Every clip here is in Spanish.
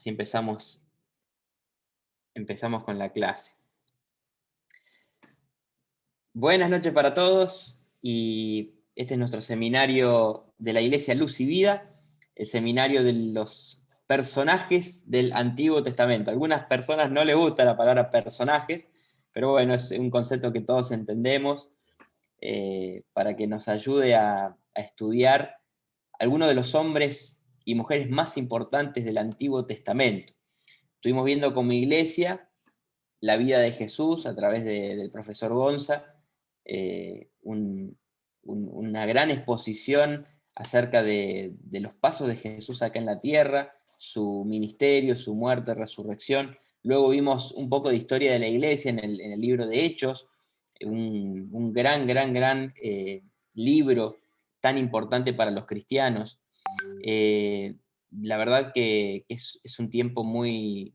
Así empezamos con la clase. Buenas noches para todos, y este es nuestro seminario de la Iglesia Luz y Vida, el seminario de los personajes del Antiguo Testamento. A algunas personas no les gusta la palabra personajes, pero bueno, es un concepto que todos entendemos, para que nos ayude a estudiar algunos de los hombres y mujeres más importantes del Antiguo Testamento. Estuvimos viendo como iglesia la vida de Jesús a través del profesor Gonza, una gran exposición acerca de los pasos de Jesús acá en la tierra, su ministerio, su muerte, resurrección. Luego vimos un poco de historia de la iglesia en el libro de Hechos, un gran libro tan importante para los cristianos. La verdad que es un tiempo muy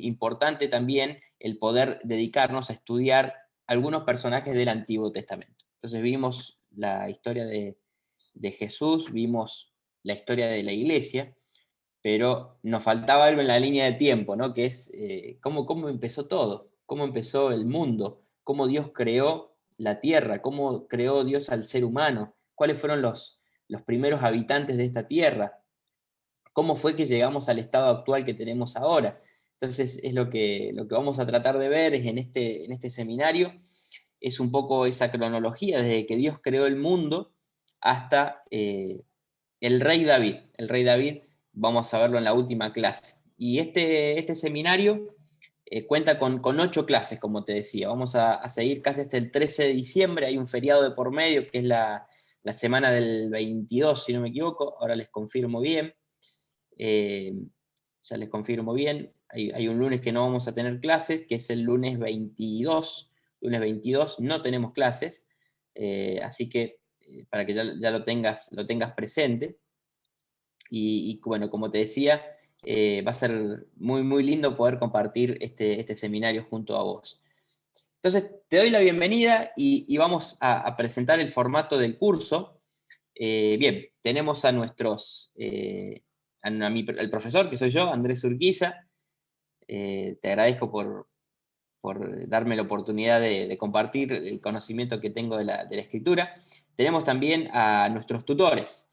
importante también el poder dedicarnos a estudiar algunos personajes del Antiguo Testamento. Entonces vimos la historia de Jesús, vimos la historia de la iglesia, pero nos faltaba algo en la línea de tiempo, ¿no? Que es cómo empezó todo, cómo empezó el mundo, cómo Dios creó la tierra, cómo creó Dios al ser humano, cuáles fueron los primeros habitantes de esta tierra, cómo fue que llegamos al estado actual que tenemos ahora. Entonces es lo que vamos a tratar de ver en este seminario, es un poco esa cronología, desde que Dios creó el mundo hasta el rey David. El rey David vamos a verlo en la última clase. Y este seminario cuenta con 8 clases, como te decía. Vamos a seguir casi hasta el 13 de diciembre, hay un feriado de por medio, que es la semana del 22, si no me equivoco, ahora les confirmo bien. Ya les confirmo bien, hay un lunes que no vamos a tener clases, que es el lunes 22. Lunes 22 no tenemos clases, así que para que ya lo tengas presente. Y bueno, como te decía, va a ser muy lindo poder compartir este seminario junto a vos. Entonces, te doy la bienvenida y vamos a presentar el formato del curso. Bien, tenemos a nuestros... al profesor, que soy yo, Andrés Urquiza. Te agradezco por darme la oportunidad de compartir el conocimiento que tengo de la escritura. Tenemos también a nuestros tutores,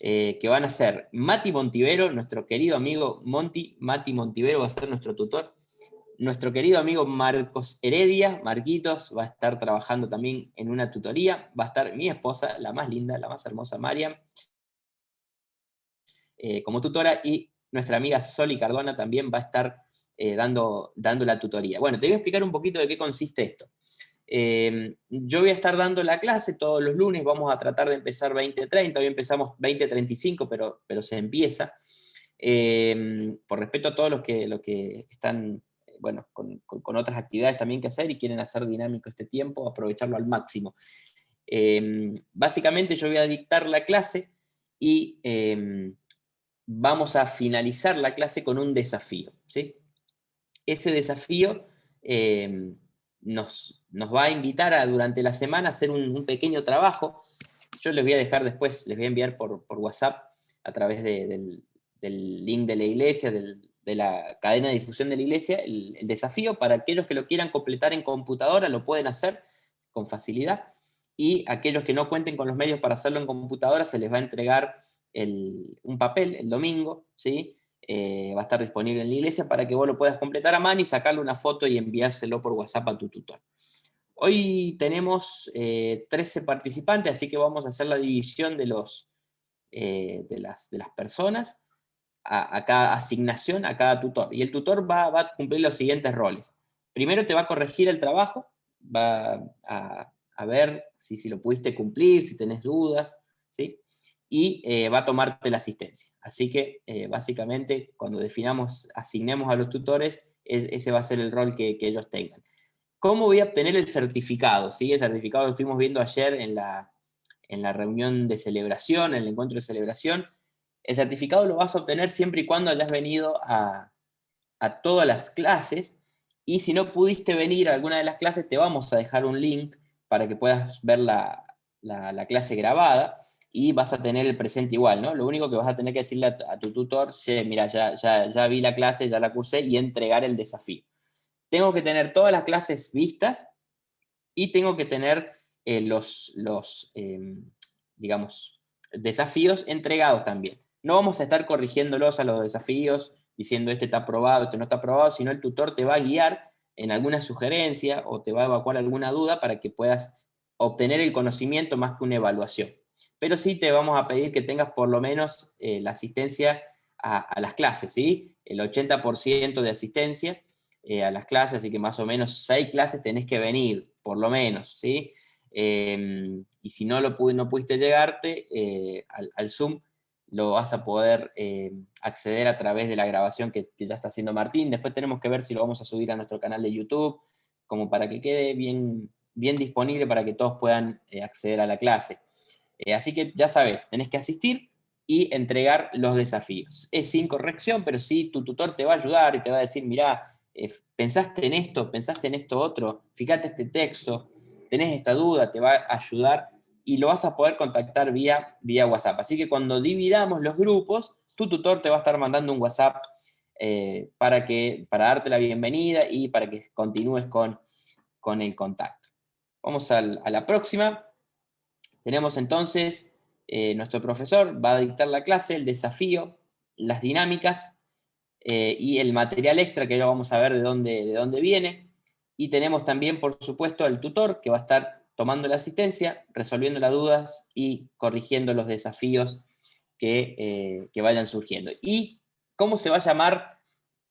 que van a ser Mati Montivero, nuestro querido amigo Mati Montivero va a ser nuestro tutor. Nuestro querido amigo Marcos Heredia, Marquitos, va a estar trabajando también en una tutoría. Va a estar mi esposa, la más linda, la más hermosa, Mariam, como tutora, y nuestra amiga Soli Cardona también va a estar dando la tutoría. Bueno, te voy a explicar un poquito de qué consiste esto. Yo voy a estar dando la clase todos los lunes, vamos a tratar de empezar 20:30, hoy empezamos 20:35, pero se empieza. Por respeto a todos los que están, bueno, con otras actividades también que hacer y quieren hacer dinámico este tiempo, aprovecharlo al máximo. Básicamente yo voy a dictar la clase y vamos a finalizar la clase con un desafío, ¿sí? Ese desafío nos va a invitar durante la semana a hacer un pequeño trabajo. Yo les voy a dejar después, les voy a enviar por WhatsApp a través del link de la iglesia, de la cadena de difusión de la iglesia, el desafío. Para aquellos que lo quieran completar en computadora, lo pueden hacer con facilidad, y aquellos que no cuenten con los medios para hacerlo en computadora, se les va a entregar un papel el domingo, ¿sí? Va a estar disponible en la iglesia para que vos lo puedas completar a mano y sacarle una foto y enviárselo por WhatsApp a tu tutor. Hoy tenemos 13 participantes, así que vamos a hacer la división de las personas a cada asignación, a cada tutor. Y el tutor va a cumplir los siguientes roles. Primero te va a corregir el trabajo, va a ver si lo pudiste cumplir, si tenés dudas, ¿sí? Y va a tomarte la asistencia. Así que básicamente cuando asignemos a los tutores, ese va a ser el rol que ellos tengan. ¿Cómo voy a obtener el certificado? ¿Sí? El certificado lo estuvimos viendo ayer en la reunión de celebración, en el encuentro de celebración. El certificado lo vas a obtener siempre y cuando hayas venido a todas las clases, y si no pudiste venir a alguna de las clases, te vamos a dejar un link para que puedas ver la clase grabada. y vas a tener el presente igual, ¿no? Lo único que vas a tener que decirle a tu tutor, "Che, mira, ya vi la clase, ya la cursé", y entregar el desafío. Tengo que tener todas las clases vistas y tengo que tener digamos, desafíos entregados también. No vamos a estar corrigiéndolos a los desafíos, diciendo este está aprobado, este no está aprobado, sino el tutor te va a guiar en alguna sugerencia o te va a evacuar alguna duda para que puedas obtener el conocimiento más que una evaluación. Pero sí te vamos a pedir que tengas por lo menos la asistencia a las clases, ¿sí? El 80% de asistencia a las clases, así que más o menos 6 clases tenés que venir, por lo menos, ¿sí? Y si no pudiste llegarte al Zoom, lo vas a poder acceder a través de la grabación que ya está haciendo Martín. Después tenemos que ver si lo vamos a subir a nuestro canal de YouTube, como para que quede bien, bien disponible para que todos puedan acceder a la clase. Así que ya sabes, tenés que asistir y entregar los desafíos. Es sin corrección, pero sí tu tutor te va a ayudar y te va a decir, mirá, pensaste en esto otro, fíjate este texto, tenés esta duda, te va a ayudar y lo vas a poder contactar vía WhatsApp. Así que cuando dividamos los grupos, tu tutor te va a estar mandando un WhatsApp para darte la bienvenida y para que continúes con el contacto. Vamos a la próxima. Tenemos entonces, nuestro profesor va a dictar la clase, el desafío, las dinámicas y el material extra, que ahora vamos a ver de dónde viene. Y tenemos también, por supuesto, el tutor, que va a estar tomando la asistencia, resolviendo las dudas y corrigiendo los desafíos que vayan surgiendo. ¿Y cómo se va a llamar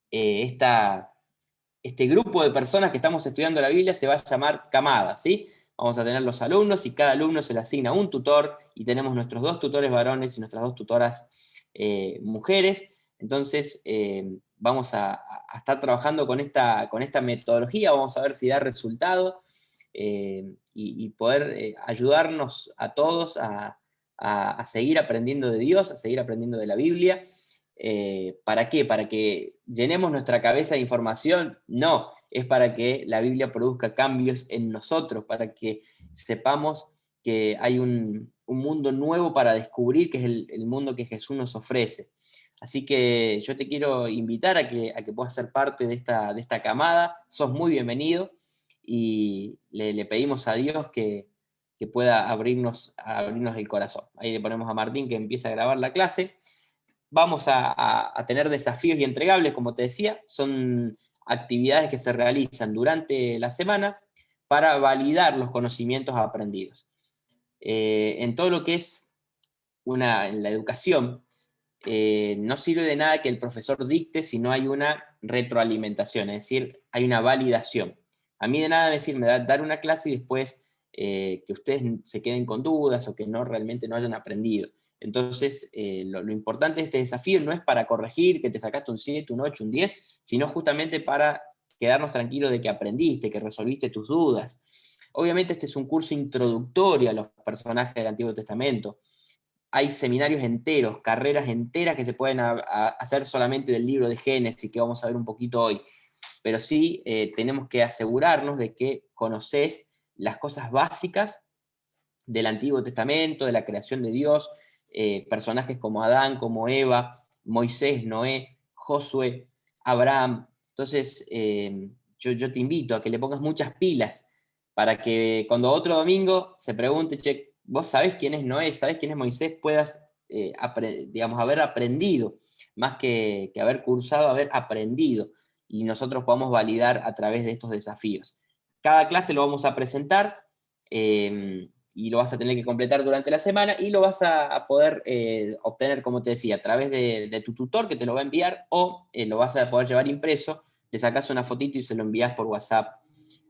este grupo de personas que estamos estudiando la Biblia? Se va a llamar camada, ¿sí? Vamos a tener los alumnos y cada alumno se le asigna un tutor y tenemos nuestros 2 tutores varones y nuestras 2 tutoras mujeres. Entonces, vamos a estar trabajando con esta metodología, vamos a ver si da resultado y poder ayudarnos a todos a seguir aprendiendo de Dios, a seguir aprendiendo de la Biblia. ¿Para qué? ¿Para que llenemos nuestra cabeza de información? No, es para que la Biblia produzca cambios en nosotros, para que sepamos que hay un mundo nuevo para descubrir, que es el mundo que Jesús nos ofrece. Así que yo te quiero invitar a que puedas ser parte de esta camada. Sos muy bienvenido y le pedimos a Dios que pueda abrirnos el corazón. Ahí le ponemos a Martín que empieza a grabar la clase. Vamos a tener desafíos y entregables, como te decía, son actividades que se realizan durante la semana para validar los conocimientos aprendidos. En todo lo que es en la educación, no sirve de nada que el profesor dicte si no hay una retroalimentación, es decir, hay una validación. A mí de nada me sirve dar una clase y después que ustedes se queden con dudas o que realmente no hayan aprendido. Entonces, lo importante de este desafío no es para corregir que te sacaste un 7, un 8, un 10, sino justamente para quedarnos tranquilos de que aprendiste, que resolviste tus dudas. Obviamente este es un curso introductorio a los personajes del Antiguo Testamento. Hay seminarios enteros, carreras enteras que se pueden hacer solamente del libro de Génesis, que vamos a ver un poquito hoy. Pero sí tenemos que asegurarnos de que conocés las cosas básicas del Antiguo Testamento, de la creación de Dios, personajes como Adán, como Eva, Moisés, Noé, Josué, Abraham. Entonces, yo te invito a que le pongas muchas pilas para que cuando otro domingo se pregunte, che, vos sabés quién es Noé, sabés quién es Moisés, puedas, digamos, haber aprendido, más que haber cursado, haber aprendido, y nosotros podamos validar a través de estos desafíos. Cada clase lo vamos a presentar, y lo vas a tener que completar durante la semana y lo vas a poder obtener, como te decía, a través de tu tutor que te lo va a enviar o lo vas a poder llevar impreso, le sacas una fotito y se lo envías por WhatsApp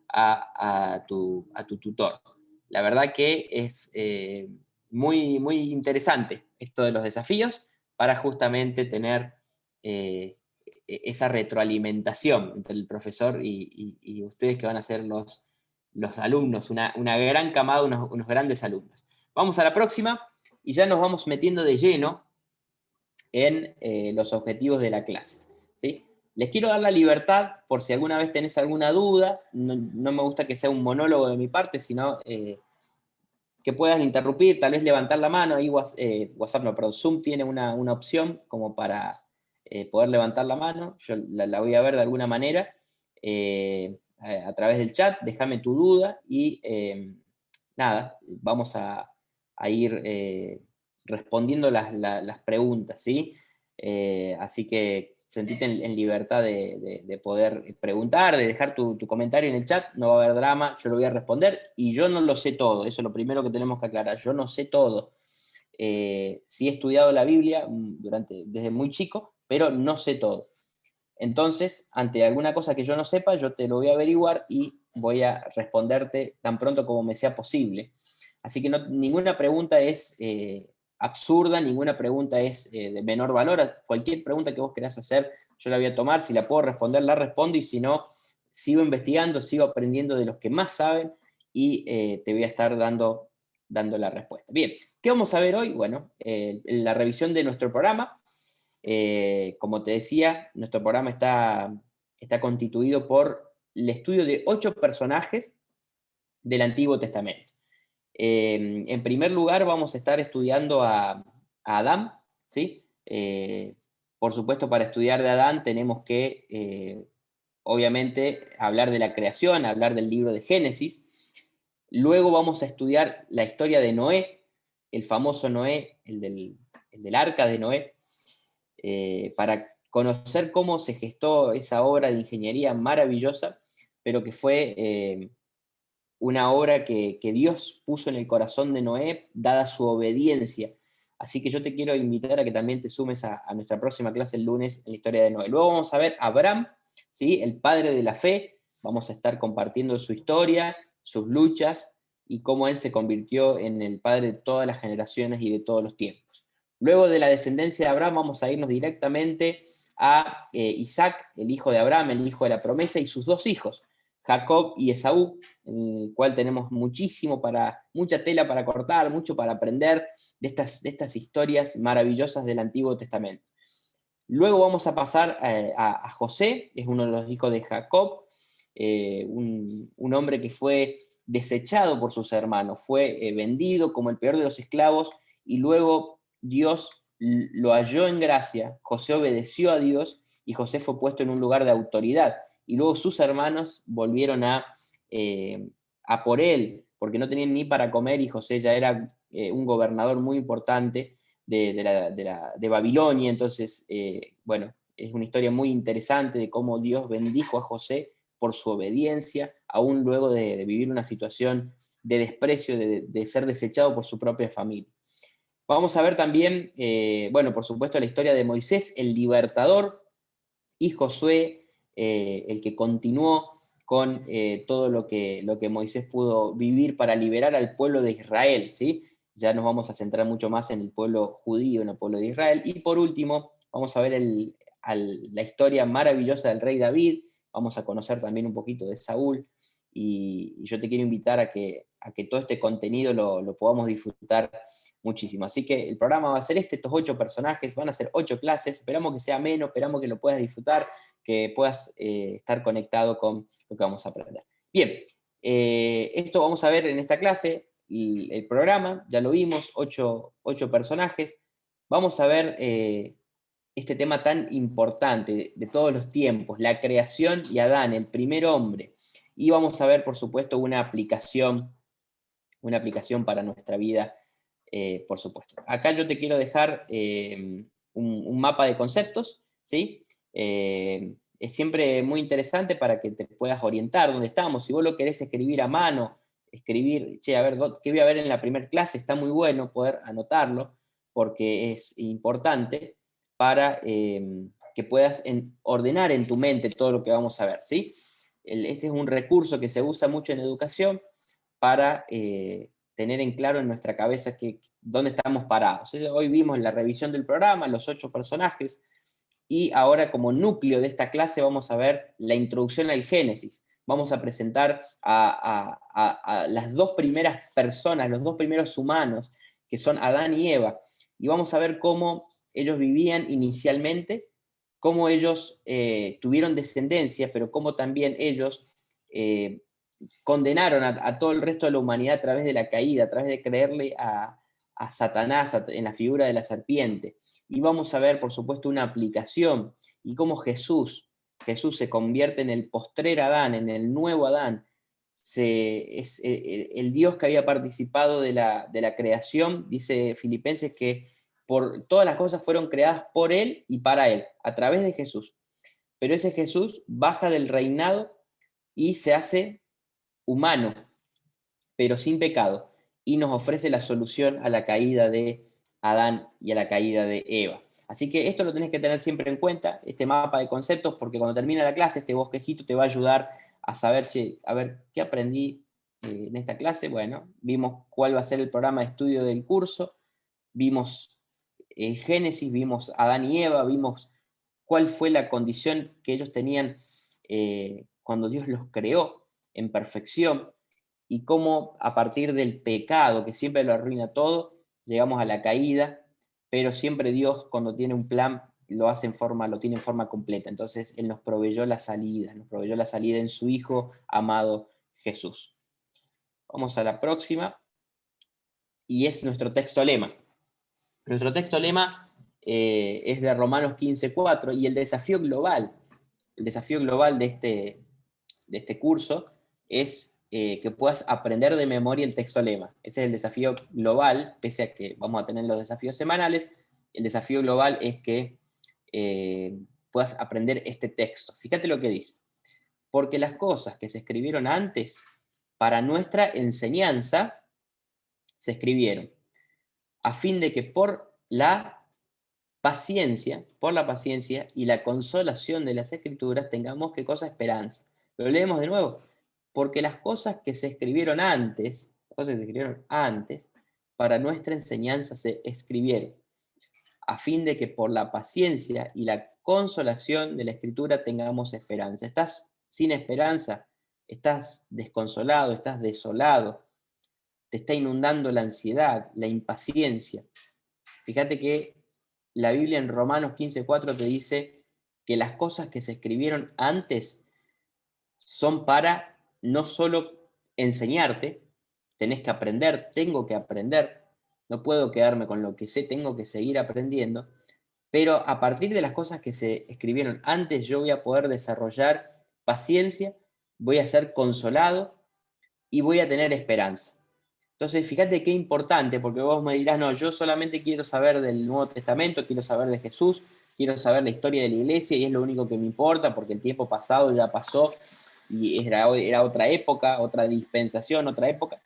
a tu tutor. La verdad que es muy, muy interesante esto de los desafíos para justamente tener esa retroalimentación entre el profesor y ustedes que van a ser los alumnos, una gran camada, unos grandes alumnos. Vamos a la próxima y ya nos vamos metiendo de lleno en los objetivos de la clase, ¿sí? Les quiero dar la libertad por si alguna vez tenés alguna duda, no me gusta que sea un monólogo de mi parte, sino que puedas interrumpir, tal vez levantar la mano. Ahí WhatsApp, no, perdón, Zoom tiene una opción como para poder levantar la mano. Yo la voy a ver de alguna manera a través del chat. Déjame tu duda y nada, vamos a ir respondiendo las preguntas, ¿sí? Así que sentite en libertad de poder preguntar, de dejar tu comentario en el chat, no va a haber drama, yo lo voy a responder, y yo no lo sé todo, eso es lo primero que tenemos que aclarar, yo no sé todo. Sí he estudiado la Biblia desde muy chico, pero no sé todo. Entonces, ante alguna cosa que yo no sepa, yo te lo voy a averiguar y voy a responderte tan pronto como me sea posible. Así que ninguna pregunta es absurda, ninguna pregunta es de menor valor. Cualquier pregunta que vos querás hacer, yo la voy a tomar. Si la puedo responder, la respondo, y si no, sigo investigando, sigo aprendiendo de los que más saben y te voy a estar dando la respuesta. Bien, ¿qué vamos a ver hoy? Bueno, la revisión de nuestro programa. Como te decía, nuestro programa está constituido por el estudio de 8 personajes del Antiguo Testamento. En primer lugar, vamos a estar estudiando a Adán, ¿sí? Por supuesto, para estudiar de Adán tenemos que, obviamente, hablar de la creación, hablar del libro de Génesis. Luego vamos a estudiar la historia de Noé, el famoso Noé, el del arca de Noé, para conocer cómo se gestó esa obra de ingeniería maravillosa, pero que fue una obra que Dios puso en el corazón de Noé, dada su obediencia. Así que yo te quiero invitar a que también te sumes a nuestra próxima clase el lunes en la historia de Noé. Luego vamos a ver a Abraham, ¿sí? El padre de la fe. Vamos a estar compartiendo su historia, sus luchas y cómo él se convirtió en el padre de todas las generaciones y de todos los tiempos. Luego de la descendencia de Abraham vamos a irnos directamente a Isaac, el hijo de Abraham, el hijo de la promesa, y sus 2 hijos, Jacob y Esaú, en el cual tenemos mucha tela para cortar, mucho para aprender de estas historias maravillosas del Antiguo Testamento. Luego vamos a pasar a José, es uno de los hijos de Jacob, un hombre que fue desechado por sus hermanos, fue vendido como el peor de los esclavos, y luego Dios lo halló en gracia, José obedeció a Dios, y José fue puesto en un lugar de autoridad, y luego sus hermanos volvieron a por él, porque no tenían ni para comer, y José ya era un gobernador muy importante de Babilonia. Entonces, bueno, es una historia muy interesante de cómo Dios bendijo a José por su obediencia, aún luego de vivir una situación de desprecio, de ser desechado por su propia familia. Vamos a ver también, bueno, por supuesto, la historia de Moisés, el libertador, y Josué, el que continuó con todo lo que Moisés pudo vivir para liberar al pueblo de Israel, ¿sí? Ya nos vamos a centrar mucho más en el pueblo judío, en el pueblo de Israel. Y por último, vamos a ver la historia maravillosa del rey David, vamos a conocer también un poquito de Saúl, y yo te quiero invitar a que todo este contenido lo podamos disfrutar muchísimo. Así que el programa va a ser estos 8 personajes, van a ser 8 clases, esperamos que sea ameno, esperamos que lo puedas disfrutar, que puedas estar conectado con lo que vamos a aprender. Bien, esto vamos a ver en esta clase, el programa, ya lo vimos, 8 personajes. Vamos a ver este tema tan importante de todos los tiempos, la creación y Adán, el primer hombre. Y vamos a ver, por supuesto, una aplicación para nuestra vida, por supuesto. Acá yo te quiero dejar un mapa de conceptos, ¿sí? Es siempre muy interesante para que te puedas orientar dónde estamos. Si vos lo querés escribir a mano, escribir, a ver, ¿qué voy a ver en la primera clase? Está muy bueno poder anotarlo, porque es importante para que puedas ordenar en tu mente todo lo que vamos a ver, ¿sí? Este es un recurso que se usa mucho en educación para tener en claro en nuestra cabeza dónde estamos parados. Hoy vimos la revisión del programa, los 8 personajes, y ahora como núcleo de esta clase vamos a ver la introducción al Génesis. Vamos a presentar a las 2 primeras personas, los 2 primeros humanos, que son Adán y Eva, y vamos a ver cómo ellos vivían inicialmente, cómo ellos tuvieron descendencia, pero cómo también ellos condenaron a todo el resto de la humanidad a través de la caída, a través de creerle a Satanás en la figura de la serpiente. Y vamos a ver, por supuesto, una aplicación y cómo Jesús se convierte en el postrer Adán, en el nuevo Adán. Es el Dios que había participado de la creación, dice Filipenses, que todas las cosas fueron creadas por Él y para Él, a través de Jesús. Pero ese Jesús baja del reinado y se hace humano, pero sin pecado, y nos ofrece la solución a la caída de Adán y a la caída de Eva. Así que esto lo tenés que tener siempre en cuenta, este mapa de conceptos, porque cuando termina la clase, este bosquejito te va a ayudar a saber, a ver, ¿qué aprendí en esta clase? Bueno, vimos cuál va a ser el programa de estudio del curso, vimos el Génesis, vimos Adán y Eva, vimos cuál fue la condición que ellos tenían cuando Dios los creó en perfección, y cómo a partir del pecado, que siempre lo arruina todo, llegamos a la caída, pero siempre Dios, cuando tiene un plan, lo tiene en forma completa. Entonces Él nos proveyó la salida en su Hijo amado Jesús. Vamos a la próxima, y es nuestro texto lema. Nuestro texto lema es de Romanos 15:4, y el desafío global de este curso es que puedas aprender de memoria el texto lema. Ese es el desafío global, pese a que vamos a tener los desafíos semanales. El desafío global es que puedas aprender este texto. Fíjate lo que dice. Porque las cosas que se escribieron antes para nuestra enseñanza se escribieron, a fin de que por la paciencia y la consolación de las Escrituras tengamos ¿qué cosa? Esperanza. Lo leemos de nuevo. Porque las cosas que se escribieron antes, para nuestra enseñanza se escribieron, a fin de que por la paciencia y la consolación de la Escritura tengamos esperanza. ¿Estás sin esperanza? ¿Estás desconsolado? ¿Estás desolado? ¿Te está inundando la ansiedad, la impaciencia? Fíjate que la Biblia en Romanos 15:4 te dice que las cosas que se escribieron antes son para no solo enseñarte, tenés que aprender, tengo que aprender, no puedo quedarme con lo que sé, tengo que seguir aprendiendo, pero a partir de las cosas que se escribieron antes yo voy a poder desarrollar paciencia, voy a ser consolado y voy a tener esperanza. Entonces, fíjate qué importante, porque vos me dirás, no, yo solamente quiero saber del Nuevo Testamento, quiero saber de Jesús, quiero saber la historia de la iglesia y es lo único que me importa porque el tiempo pasado ya pasó y era otra época, otra dispensación, otra época.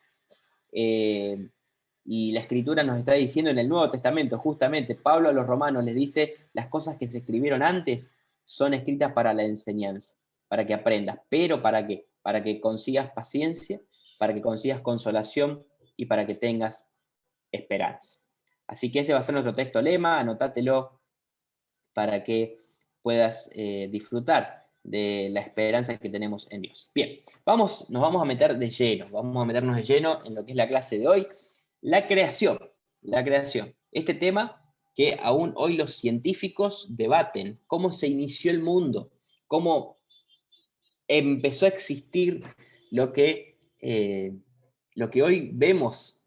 Y la Escritura nos está diciendo en el Nuevo Testamento, justamente, Pablo a los romanos les dice, las cosas que se escribieron antes son escritas para la enseñanza, para que aprendas. ¿Pero para qué? Para que consigas paciencia, para que consigas consolación y para que tengas esperanza. Así que ese va a ser nuestro texto lema, anótatelo para que puedas disfrutar de la esperanza que tenemos en Dios. Bien, nos vamos a meter de lleno, vamos a meternos de lleno en lo que es la clase de hoy, la creación. Este tema que aún hoy los científicos debaten, cómo se inició el mundo, cómo empezó a existir lo que hoy vemos.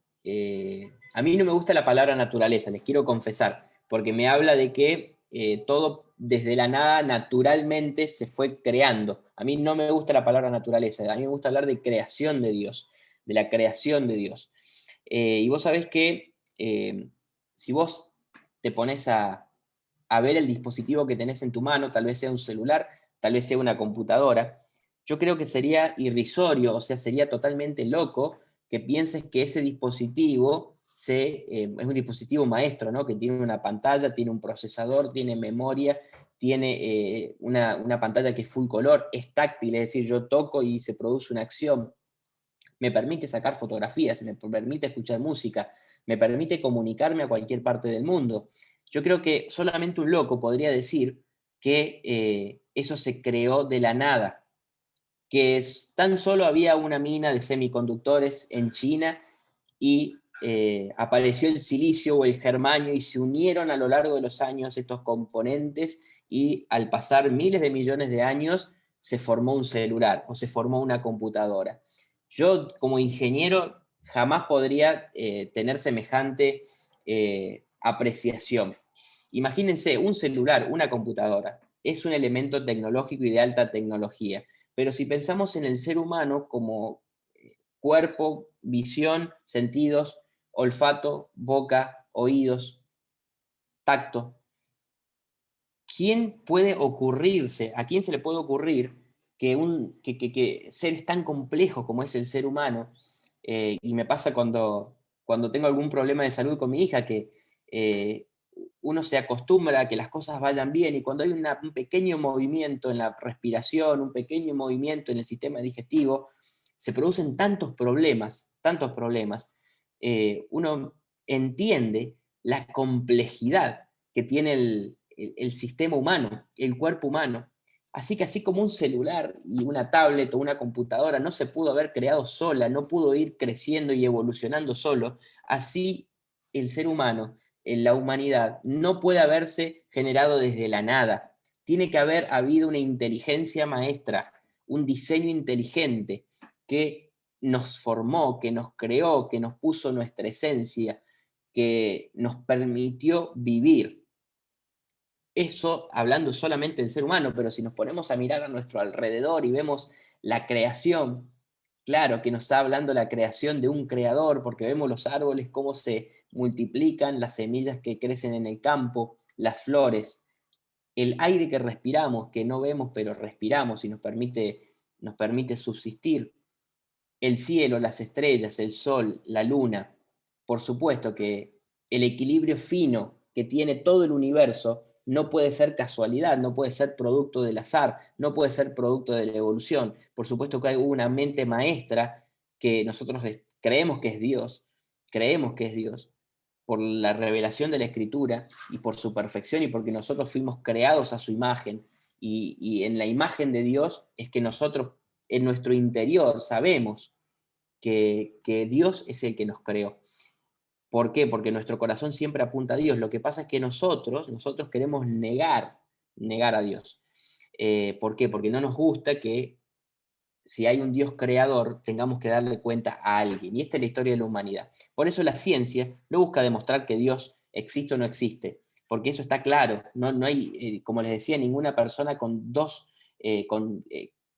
A mí no me gusta la palabra naturaleza, les quiero confesar, porque me habla de que todo desde la nada naturalmente se fue creando. A mí no me gusta la palabra naturaleza, a mí me gusta hablar de creación de Dios, de la creación de Dios. Y vos sabés que si vos te pones a ver el dispositivo que tenés en tu mano, tal vez sea un celular, tal vez sea una computadora, yo creo que sería irrisorio, o sea, sería totalmente loco que pienses que ese dispositivo es un dispositivo maestro, ¿no? Que tiene una pantalla, tiene un procesador, tiene memoria, tiene una pantalla que es full color, es táctil, es decir, yo toco y se produce una acción, me permite sacar fotografías, me permite escuchar música, me permite comunicarme a cualquier parte del mundo. Yo creo que solamente un loco podría decir que eso se creó de la nada, que tan solo había una mina de semiconductores en China y apareció el silicio o el germanio y se unieron a lo largo de los años estos componentes y al pasar miles de millones de años se formó un celular o se formó una computadora. Yo como ingeniero jamás podría tener semejante apreciación. Imagínense, un celular, una computadora, es un elemento tecnológico y de alta tecnología, pero si pensamos en el ser humano como cuerpo, visión, sentidos, olfato, boca, oídos, tacto, ¿a quién se le puede ocurrir que seres tan complejos como es el ser humano, y me pasa cuando tengo algún problema de salud con mi hija, que eh, uno se acostumbra a que las cosas vayan bien, y cuando hay un pequeño movimiento en la respiración, un pequeño movimiento en el sistema digestivo, se producen tantos problemas, uno entiende la complejidad que tiene el sistema humano, el cuerpo humano. Así que así como un celular y una tablet o una computadora no se pudo haber creado sola, no pudo ir creciendo y evolucionando solo, así el ser humano, en la humanidad, no puede haberse generado desde la nada. Tiene que haber habido una inteligencia maestra, un diseño inteligente que nos formó, que nos creó, que nos puso nuestra esencia, que nos permitió vivir. Eso hablando solamente del ser humano, pero si nos ponemos a mirar a nuestro alrededor y vemos la creación, claro que nos está hablando la creación de un creador, porque vemos los árboles, cómo se multiplican, las semillas que crecen en el campo, las flores, el aire que respiramos, que no vemos, pero respiramos y nos permite subsistir, el cielo, las estrellas, el sol, la luna. Por supuesto que el equilibrio fino que tiene todo el universo no puede ser casualidad, no puede ser producto del azar, no puede ser producto de la evolución. Por supuesto que hay una mente maestra que nosotros creemos que es Dios, por la revelación de la Escritura y por su perfección y porque nosotros fuimos creados a su imagen. Y en la imagen de Dios es que nosotros en nuestro interior sabemos que Dios es el que nos creó. ¿Por qué? Porque nuestro corazón siempre apunta a Dios. Lo que pasa es que nosotros queremos negar a Dios. ¿Por qué? Porque no nos gusta que si hay un Dios creador tengamos que darle cuenta a alguien. Y esta es la historia de la humanidad. Por eso la ciencia no busca demostrar que Dios existe o no existe, porque eso está claro. No hay, como les decía, ninguna persona con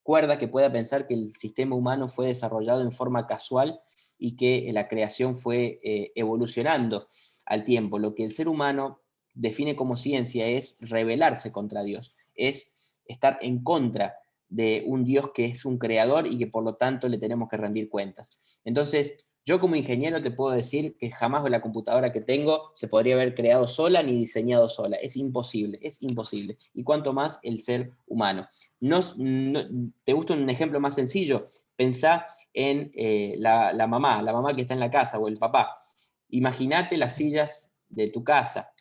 cuerda que pueda pensar que el sistema humano fue desarrollado en forma casual y que la creación fue evolucionando al tiempo. Lo que el ser humano define como ciencia es rebelarse contra Dios, es estar en contra de un Dios que es un creador y que por lo tanto le tenemos que rendir cuentas. Entonces, yo como ingeniero te puedo decir que jamás la computadora que tengo se podría haber creado sola ni diseñado sola. Es imposible, es imposible. Y cuanto más el ser humano. ¿Te gusta un ejemplo más sencillo? Pensá en la mamá que está en la casa o el papá. Imagínate las sillas de tu casa.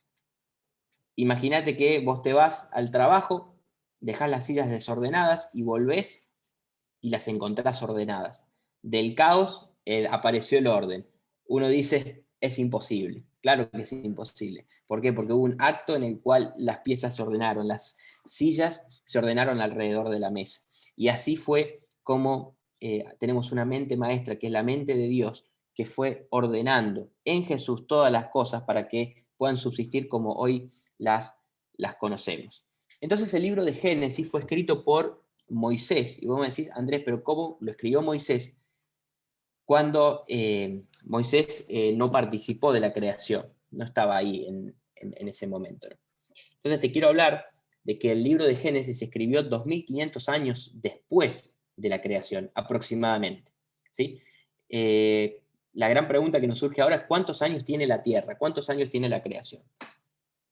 Imagínate que vos te vas al trabajo, dejás las sillas desordenadas y volvés y las encontrás ordenadas. Del caos apareció el orden. Uno dice, es imposible. Claro que es imposible. ¿Por qué? Porque hubo un acto en el cual las piezas se ordenaron, las sillas se ordenaron alrededor de la mesa. Y así fue como tenemos una mente maestra, que es la mente de Dios, que fue ordenando en Jesús todas las cosas para que puedan subsistir como hoy las conocemos. Entonces el libro de Génesis fue escrito por Moisés. Y vos me decís, Andrés, pero ¿cómo lo escribió Moisés cuando Moisés no participó de la creación? No estaba ahí en ese momento, ¿no? Entonces te quiero hablar de que el libro de Génesis se escribió 2500 años después de la creación, aproximadamente. ¿Sí? La gran pregunta que nos surge ahora es ¿cuántos años tiene la Tierra? ¿Cuántos años tiene la creación?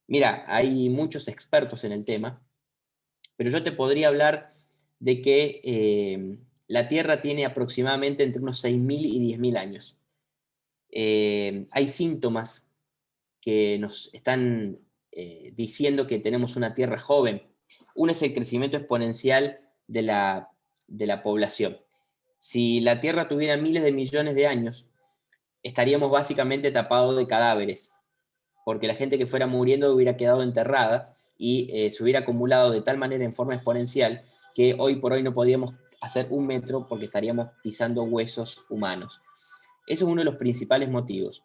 Mira, hay muchos expertos en el tema, pero yo te podría hablar de que la Tierra tiene aproximadamente entre unos 6.000 y 10.000 años. Hay síntomas que nos están diciendo que tenemos una Tierra joven. Uno es el crecimiento exponencial de la población. Si la Tierra tuviera miles de millones de años, estaríamos básicamente tapados de cadáveres, porque la gente que fuera muriendo hubiera quedado enterrada y se hubiera acumulado de tal manera en forma exponencial que hoy por hoy no podíamos hacer 1 metro porque estaríamos pisando huesos humanos. Eso es uno de los principales motivos.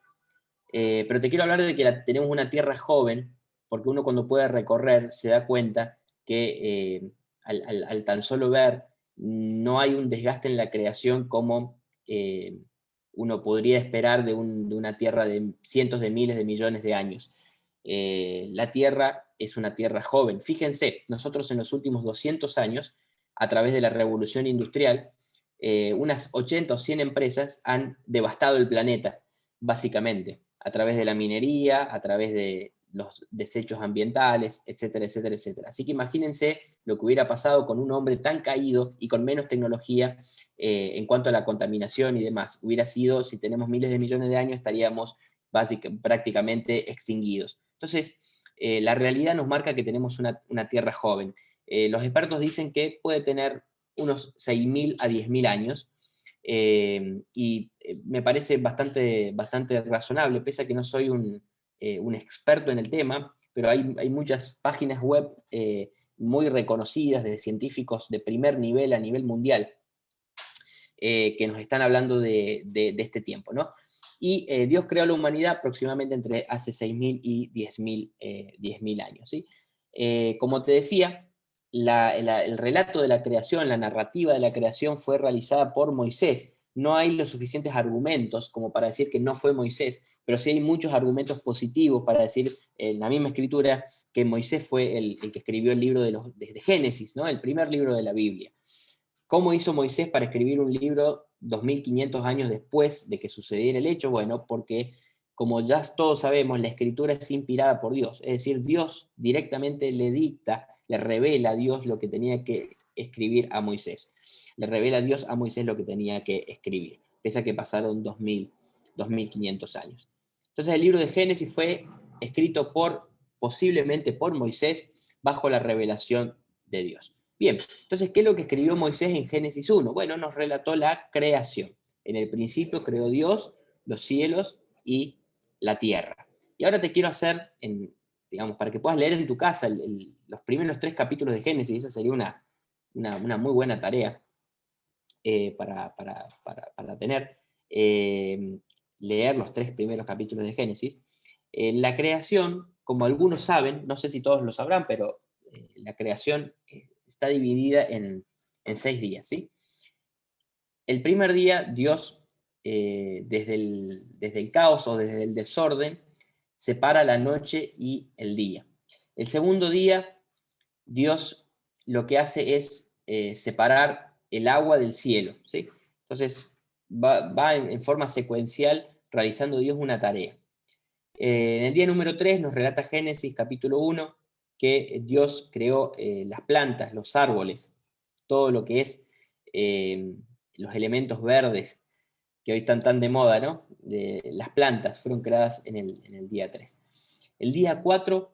Pero te quiero hablar de que tenemos una tierra joven, porque uno cuando puede recorrer se da cuenta que al tan solo ver no hay un desgaste en la creación como uno podría esperar de una tierra de cientos de miles de millones de años. La tierra es una tierra joven. Fíjense, nosotros en los últimos 200 años, a través de la revolución industrial, unas 80 o 100 empresas han devastado el planeta, básicamente, a través de la minería, a través de los desechos ambientales, etcétera, etcétera, etcétera. Así que imagínense lo que hubiera pasado con un hombre tan caído y con menos tecnología en cuanto a la contaminación y demás. Hubiera sido, si tenemos miles de millones de años, estaríamos prácticamente extinguidos. Entonces, la realidad nos marca que tenemos una tierra joven. Los expertos dicen que puede tener unos 6.000 a 10.000 años, y me parece bastante razonable, pese a que no soy un experto en el tema, pero hay muchas páginas web muy reconocidas de científicos de primer nivel a nivel mundial que nos están hablando de este tiempo, ¿no? Y Dios creó la humanidad aproximadamente entre hace 6.000 y 10.000 años, ¿sí? Como te decía, el relato de la creación, la narrativa de la creación fue realizada por Moisés. No hay los suficientes argumentos como para decir que no fue Moisés, pero sí hay muchos argumentos positivos para decir en la misma escritura que Moisés fue el que escribió el libro de Génesis, ¿no? El primer libro de la Biblia. ¿Cómo hizo Moisés para escribir un libro 2500 años después de que sucediera el hecho? Bueno, porque como ya todos sabemos, la escritura es inspirada por Dios, es decir, Dios directamente le dicta, le revela a Dios lo que tenía que escribir a Moisés. Le revela a Dios a Moisés lo que tenía que escribir, pese a que pasaron 2500 años. Entonces el libro de Génesis fue escrito posiblemente por Moisés bajo la revelación de Dios. Bien, entonces, ¿qué es lo que escribió Moisés en Génesis 1? Bueno, nos relató la creación. En el principio creó Dios los cielos y la tierra. Y ahora te quiero hacer, digamos, para que puedas leer en tu casa los primeros 3 capítulos de Génesis, esa sería una muy buena tarea para tener, leer los 3 primeros capítulos de Génesis. La creación, como algunos saben, no sé si todos lo sabrán, pero la creación está dividida en 6 días, ¿sí? El primer día, Dios, desde el caos o desde el desorden, separa la noche y el día. El segundo día, Dios lo que hace es separar el agua del cielo, ¿sí? Entonces, va en forma secuencial realizando Dios una tarea. En el día número 3 nos relata Génesis capítulo 1 que Dios creó las plantas, los árboles, todo lo que es los elementos verdes que hoy están tan de moda, ¿no? Las plantas fueron creadas en el día 3. El día 4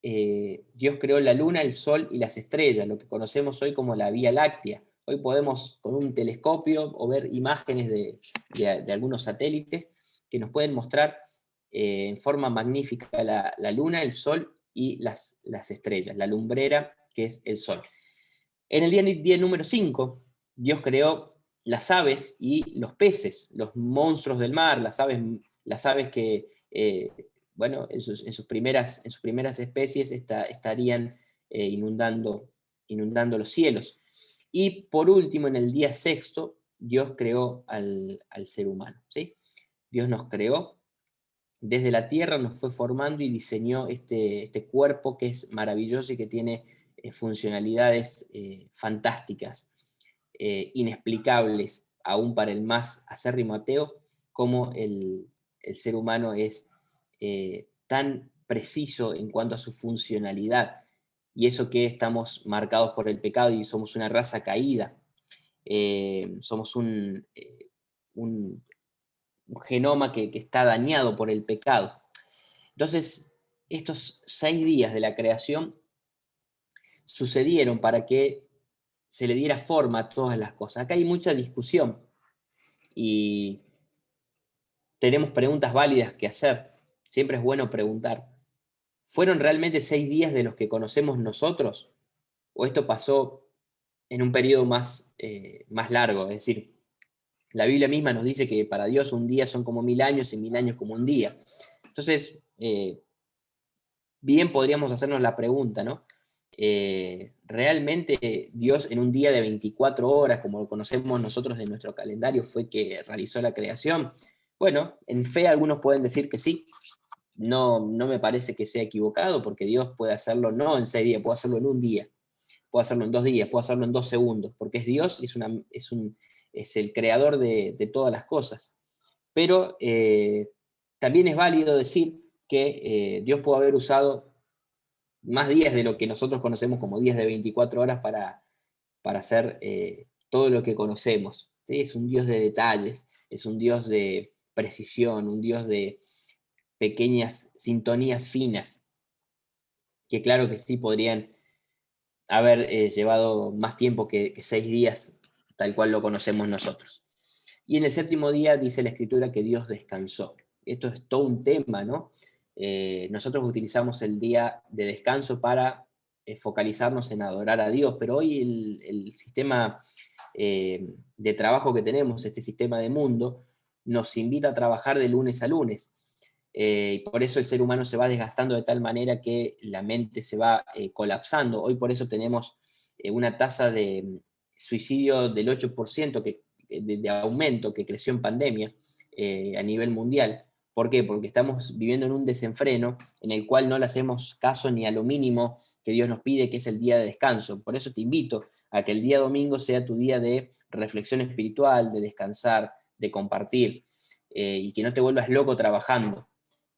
Dios creó la luna, el sol y las estrellas, lo que conocemos hoy como la Vía Láctea. Hoy podemos con un telescopio o ver imágenes de algunos satélites que nos pueden mostrar en forma magnífica la luna, el sol y las estrellas, la lumbrera que es el sol. En el día número 5, Dios creó las aves y los peces, los monstruos del mar, las aves que, bueno, en sus primeras especies estarían inundando los cielos. Y por último, en el día 6, Dios creó al ser humano, ¿sí? Dios nos creó desde la tierra, nos fue formando y diseñó este cuerpo que es maravilloso y que tiene funcionalidades fantásticas, inexplicables aún para el más acérrimo ateo, como el ser humano es tan preciso en cuanto a su funcionalidad, y eso que estamos marcados por el pecado y somos una raza caída, somos un genoma que está dañado por el pecado. Entonces, estos 6 días de la creación sucedieron para que se le diera forma a todas las cosas. Acá hay mucha discusión y tenemos preguntas válidas que hacer. Siempre es bueno preguntar. ¿Fueron realmente 6 días de los que conocemos nosotros? ¿O esto pasó en un periodo más largo. Es decir, la Biblia misma nos dice que para Dios un día son como 1000 años y 1000 años como un día. Entonces, bien podríamos hacernos la pregunta, ¿no? ¿Realmente Dios en un día de 24 horas, como lo conocemos nosotros de nuestro calendario, fue que realizó la creación? Bueno, en fe algunos pueden decir que sí. No me parece que sea equivocado, porque Dios puede hacerlo no en 6 días, puede hacerlo en un día, puede hacerlo en 2 días, puede hacerlo en 2 segundos, porque es Dios y es el creador de todas las cosas. Pero también es válido decir que Dios puede haber usado más días de lo que nosotros conocemos como días de 24 horas para hacer todo lo que conocemos. ¿Sí? Es un Dios de detalles, es un Dios de precisión, un Dios de pequeñas sintonías finas, que claro que sí podrían haber llevado más tiempo que 6 días, tal cual lo conocemos nosotros. Y en el séptimo día dice la Escritura que Dios descansó. Esto es todo un tema, ¿no? Nosotros utilizamos el día de descanso para focalizarnos en adorar a Dios, pero hoy el sistema de trabajo que tenemos, este sistema de mundo, nos invita a trabajar de lunes a lunes. Y por eso el ser humano se va desgastando de tal manera que la mente se va colapsando. Hoy por eso tenemos una tasa de suicidio del 8% de aumento que creció en pandemia a nivel mundial. ¿Por qué? Porque estamos viviendo en un desenfreno en el cual no le hacemos caso ni a lo mínimo que Dios nos pide, que es el día de descanso. Por eso te invito a que el día domingo sea tu día de reflexión espiritual, de descansar, de compartir, y que no te vuelvas loco trabajando.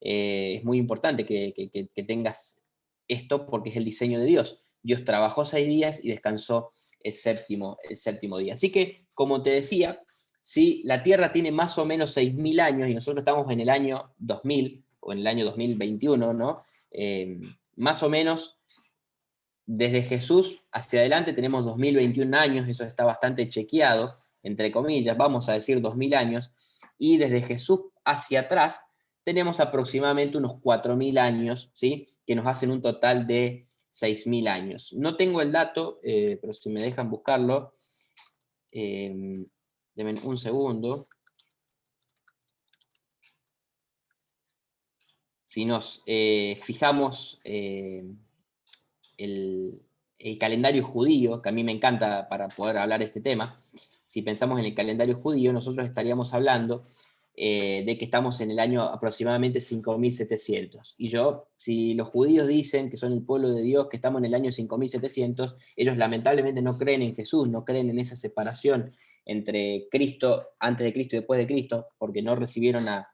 Es muy importante que tengas esto, porque es el diseño de Dios. Dios trabajó 6 días y descansó el séptimo día. Así que, como te decía, si la Tierra tiene más o menos 6.000 años y nosotros estamos en el año 2000 o en el año 2021, ¿no? Más o menos desde Jesús hacia adelante tenemos 2021 años, eso está bastante chequeado, entre comillas, vamos a decir 2000 años, y desde Jesús hacia atrás tenemos aproximadamente unos 4000 años, ¿sí? Que nos hacen un total de 6000 años. No tengo el dato, pero si me dejan buscarlo, denme un segundo. Si nos fijamos el, el calendario judío, que a mí me encanta para poder hablar de este tema, si pensamos en el calendario judío, nosotros estaríamos hablando de que estamos en el año aproximadamente 5700. Y si los judíos dicen que son el pueblo de Dios, que estamos en el año 5700, ellos lamentablemente no creen en Jesús, no creen en esa separación entre Cristo, antes de Cristo y después de Cristo, porque no recibieron a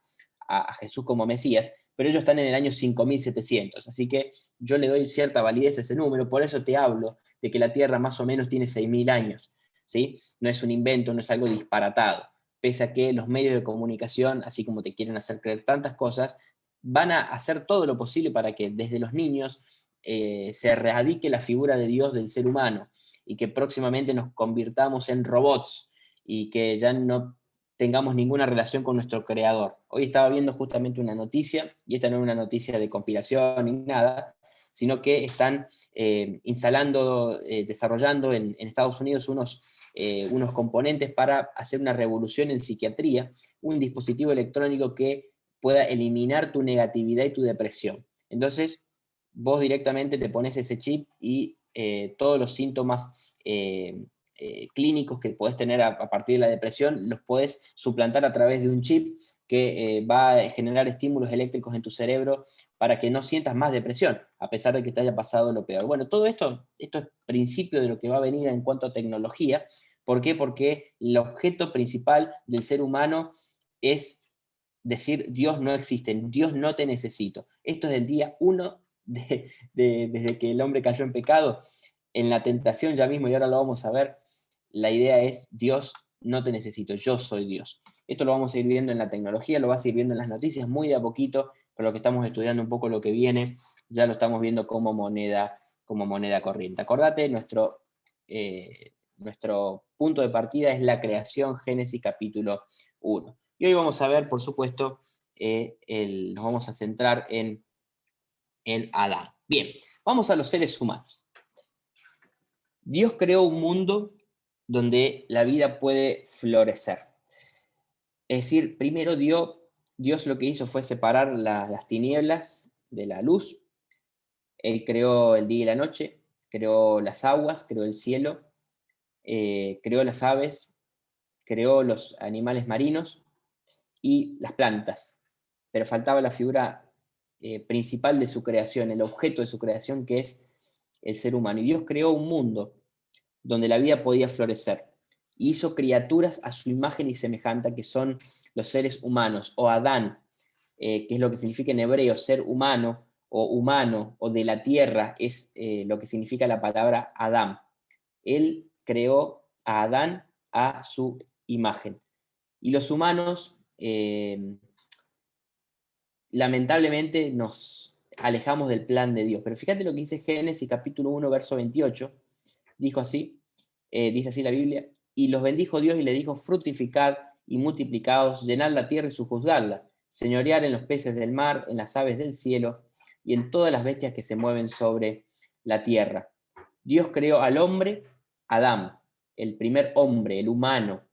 Jesús como Mesías, pero ellos están en el año 5700. Así que yo le doy cierta validez a ese número, por eso te hablo de que la Tierra más o menos tiene 6000 años. ¿Sí? No es un invento, no es algo disparatado, pese a que los medios de comunicación, así como te quieren hacer creer tantas cosas, van a hacer todo lo posible para que desde los niños se erradique la figura de Dios del ser humano y que próximamente nos convirtamos en robots y que ya no tengamos ninguna relación con nuestro creador. Hoy estaba viendo justamente una noticia, y esta no es una noticia de conspiración ni nada, sino que están instalando, desarrollando en Estados Unidos unos componentes para hacer una revolución en psiquiatría, un dispositivo electrónico que pueda eliminar tu negatividad y tu depresión. Entonces, vos directamente te pones ese chip y todos los síntomas clínicos que podés tener a partir de la depresión los podés suplantar a través de un chip que va a generar estímulos eléctricos en tu cerebro para que no sientas más depresión, a pesar de que te haya pasado lo peor. Bueno, todo esto es principio de lo que va a venir en cuanto a tecnología. ¿Por qué? Porque el objeto principal del ser humano es decir, Dios no existe, Dios no te necesito. Esto es el día uno desde que el hombre cayó en pecado, en la tentación ya mismo, y ahora lo vamos a ver. La idea es, Dios no te necesito, yo soy Dios. Esto lo vamos a ir viendo en la tecnología, lo vas a ir viendo en las noticias muy de a poquito, pero lo que estamos estudiando un poco lo que viene, ya lo estamos viendo como moneda corriente. Acordate, nuestro punto de partida es la creación, Génesis capítulo 1. Y hoy vamos a ver, por supuesto, nos vamos a centrar en Adán. Bien, vamos a los seres humanos. Dios creó un mundo donde la vida puede florecer. Es decir, primero Dios lo que hizo fue separar las tinieblas de la luz. Él creó el día y la noche, creó las aguas, creó el cielo, creó las aves, creó los animales marinos y las plantas. Pero faltaba la figura principal de su creación, el objeto de su creación, que es el ser humano. Y Dios creó un mundo donde la vida podía florecer. Y hizo criaturas a su imagen y semejanza, que son los seres humanos, o Adán, que es lo que significa en hebreo ser humano, o de la tierra, es lo que significa la palabra Adán. Él creó a Adán a su imagen. Y los humanos, lamentablemente, nos alejamos del plan de Dios. Pero fíjate lo que dice Génesis capítulo 1, verso 28. Dijo así, dice así la Biblia: y los bendijo Dios y le dijo: fructificad y multiplicaos, llenad la tierra y sujuzgadla, señorear en los peces del mar, en las aves del cielo y en todas las bestias que se mueven sobre la tierra. Dios creó al hombre, Adán, el primer hombre, el humano,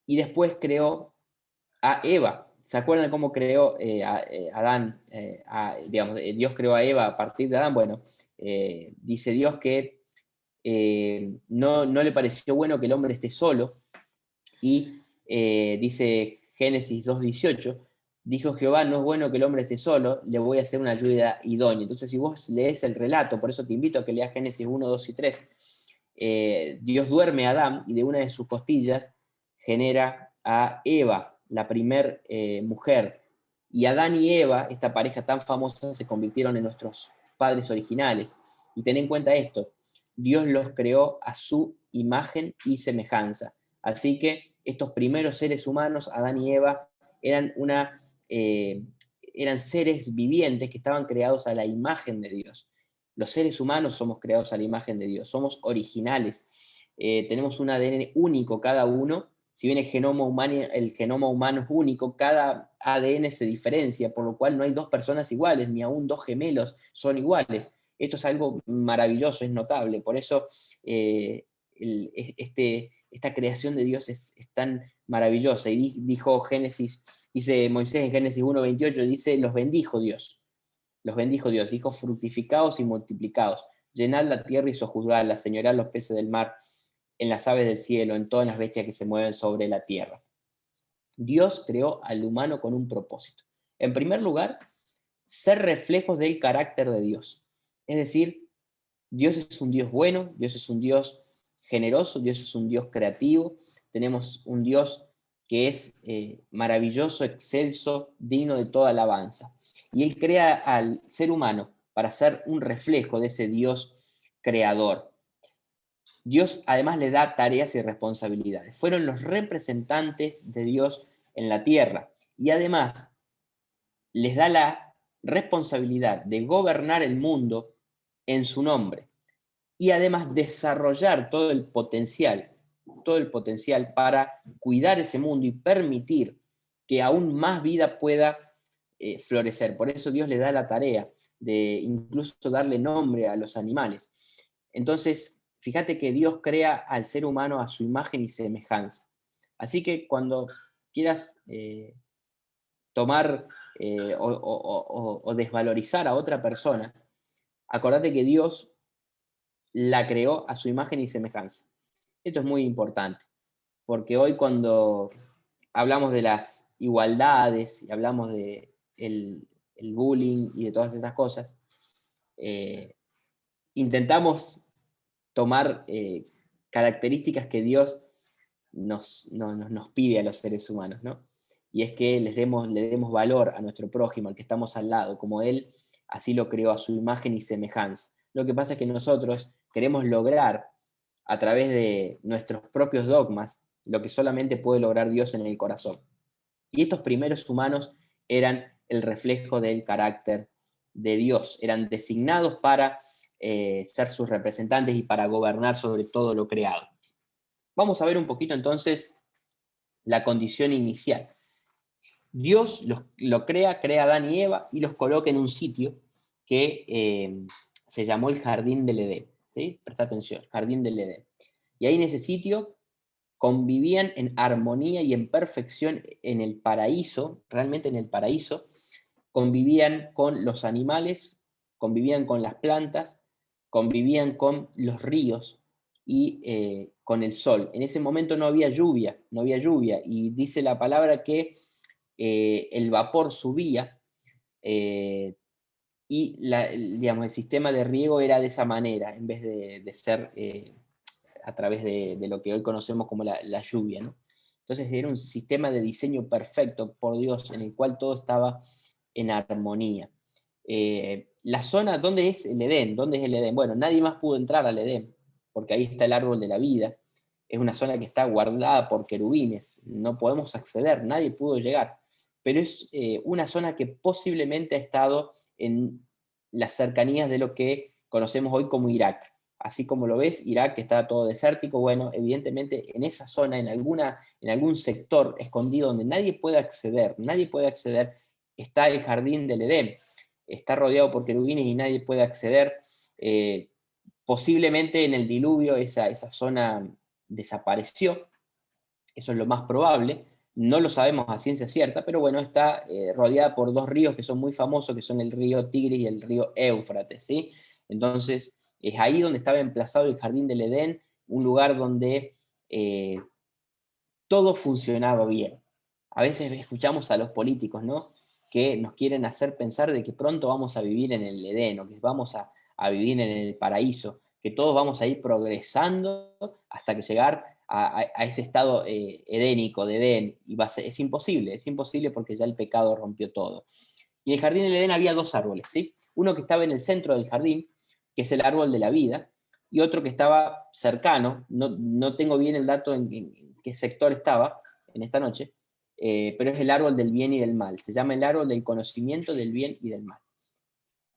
y después creó a Eva. ¿Se acuerdan cómo creó Adán? Digamos, Dios creó a Eva a partir de Adán. Bueno, dice Dios que no le pareció bueno que el hombre esté solo, y dice Génesis 2:18, dijo Jehová: no es bueno que el hombre esté solo, le voy a hacer una ayuda idónea. Entonces, si vos lees el relato, por eso te invito a que leas Génesis 1, 2 y 3, Dios duerme a Adán y de una de sus costillas genera a Eva, la primer mujer. Y Adán y Eva, esta pareja tan famosa, se convirtieron en nuestros padres originales. Y ten en cuenta esto: Dios los creó a su imagen y semejanza. Así que estos primeros seres humanos, Adán y Eva, eran, eran seres vivientes que estaban creados a la imagen de Dios. Los seres humanos somos creados a la imagen de Dios, somos originales, tenemos un ADN único cada uno. Si bien el genoma humano es único, cada ADN se diferencia, por lo cual no hay dos personas iguales, ni aún dos gemelos son iguales. Esto es algo maravilloso, es notable. Por eso esta creación de Dios es tan maravillosa. Y dijo Génesis, dice Moisés en Génesis 1:28, dice: los bendijo Dios. Los bendijo Dios, dijo: fructificaos y multiplicaos, llenad la tierra y sojuzgadla, señorad los peces del mar, en las aves del cielo, en todas las bestias que se mueven sobre la tierra. Dios creó al humano con un propósito. En primer lugar, ser reflejos del carácter de Dios. Es decir, Dios es un Dios bueno, Dios es un Dios generoso, Dios es un Dios creativo, tenemos un Dios que es maravilloso, excelso, digno de toda alabanza. Y Él crea al ser humano para ser un reflejo de ese Dios creador. Dios además le da tareas y responsabilidades. Fueron los representantes de Dios en la tierra y además les da la responsabilidad de gobernar el mundo en su nombre y además desarrollar todo el potencial para cuidar ese mundo y permitir que aún más vida pueda florecer. Por eso Dios le da la tarea de incluso darle nombre a los animales. Entonces, fíjate que Dios crea al ser humano a su imagen y semejanza. Así que cuando quieras tomar o desvalorizar a otra persona, acordate que Dios la creó a su imagen y semejanza. Esto es muy importante, porque hoy cuando hablamos de las igualdades y hablamos de el bullying y de todas esas cosas, eh, intentamos tomar características que Dios nos pide a los seres humanos, ¿no? Y es que le demos valor a nuestro prójimo, al que estamos al lado, como Él así lo creó a su imagen y semejanza. Lo que pasa es que nosotros queremos lograr a través de nuestros propios dogmas lo que solamente puede lograr Dios en el corazón. Y estos primeros humanos eran el reflejo del carácter de Dios, eran designados para ser sus representantes y para gobernar sobre todo lo creado. Vamos a ver un poquito entonces la condición inicial. Dios lo crea a Adán y Eva y los coloca en un sitio que se llamó el Jardín del Edén. ¿sí? Presta atención, jardín del Edén. Y ahí en ese sitio convivían en armonía y en perfección en el paraíso, realmente en el paraíso, convivían con los animales, convivían con las plantas, convivían con los ríos y con el sol. En ese momento no había lluvia, no había lluvia, y dice la palabra que el vapor subía, eh, y digamos, el sistema de riego era de esa manera, en vez de ser a través de lo que hoy conocemos como la lluvia, ¿no? Entonces era un sistema de diseño perfecto por Dios, en el cual todo estaba en armonía. La zona, ¿dónde es el Edén? ¿Dónde es el Edén? Bueno, nadie más pudo entrar al Edén, porque ahí está el árbol de la vida. Es una zona que está guardada por querubines, no podemos acceder, nadie pudo llegar. Pero es una zona que posiblemente ha estado en las cercanías de lo que conocemos hoy como Irak. Así como lo ves, Irak que está todo desértico, bueno, evidentemente en esa zona, en algún sector escondido donde nadie puede acceder, está el jardín del Edén. Está rodeado por querubines y nadie puede acceder. Posiblemente en el diluvio esa zona desapareció, eso es lo más probable, no lo sabemos a ciencia cierta, pero bueno, está rodeada por dos ríos que son muy famosos, que son el río Tigris y el río Éufrates, ¿sí? Entonces, es ahí donde estaba emplazado el Jardín del Edén, un lugar donde todo funcionaba bien. A veces escuchamos a los políticos, ¿no?, que nos quieren hacer pensar de que pronto vamos a vivir en el Edén, o que vamos a vivir en el paraíso, que todos vamos a ir progresando hasta que llegar a ese estado edénico, de Edén, y es imposible porque ya el pecado rompió todo. Y en el jardín del Edén había dos árboles, ¿sí? Uno que estaba en el centro del jardín, que es el árbol de la vida, y otro que estaba cercano, no tengo bien el dato en qué sector estaba en esta noche, pero es el árbol del bien y del mal, se llama el árbol del conocimiento del bien y del mal.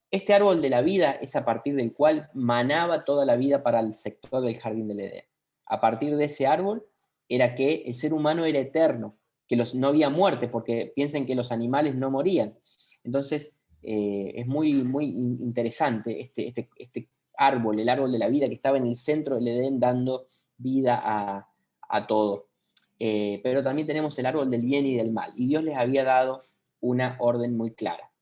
Este árbol de la vida es a partir del cual manaba toda la vida para el sector del jardín del Edén. A partir de ese árbol era que el ser humano era eterno, que no había muerte, porque piensen que los animales no morían. Entonces, es muy interesante este árbol, el árbol de la vida que estaba en el centro del Edén dando vida a todo. Pero también tenemos el árbol del bien y del mal, y Dios les había dado una orden muy clara.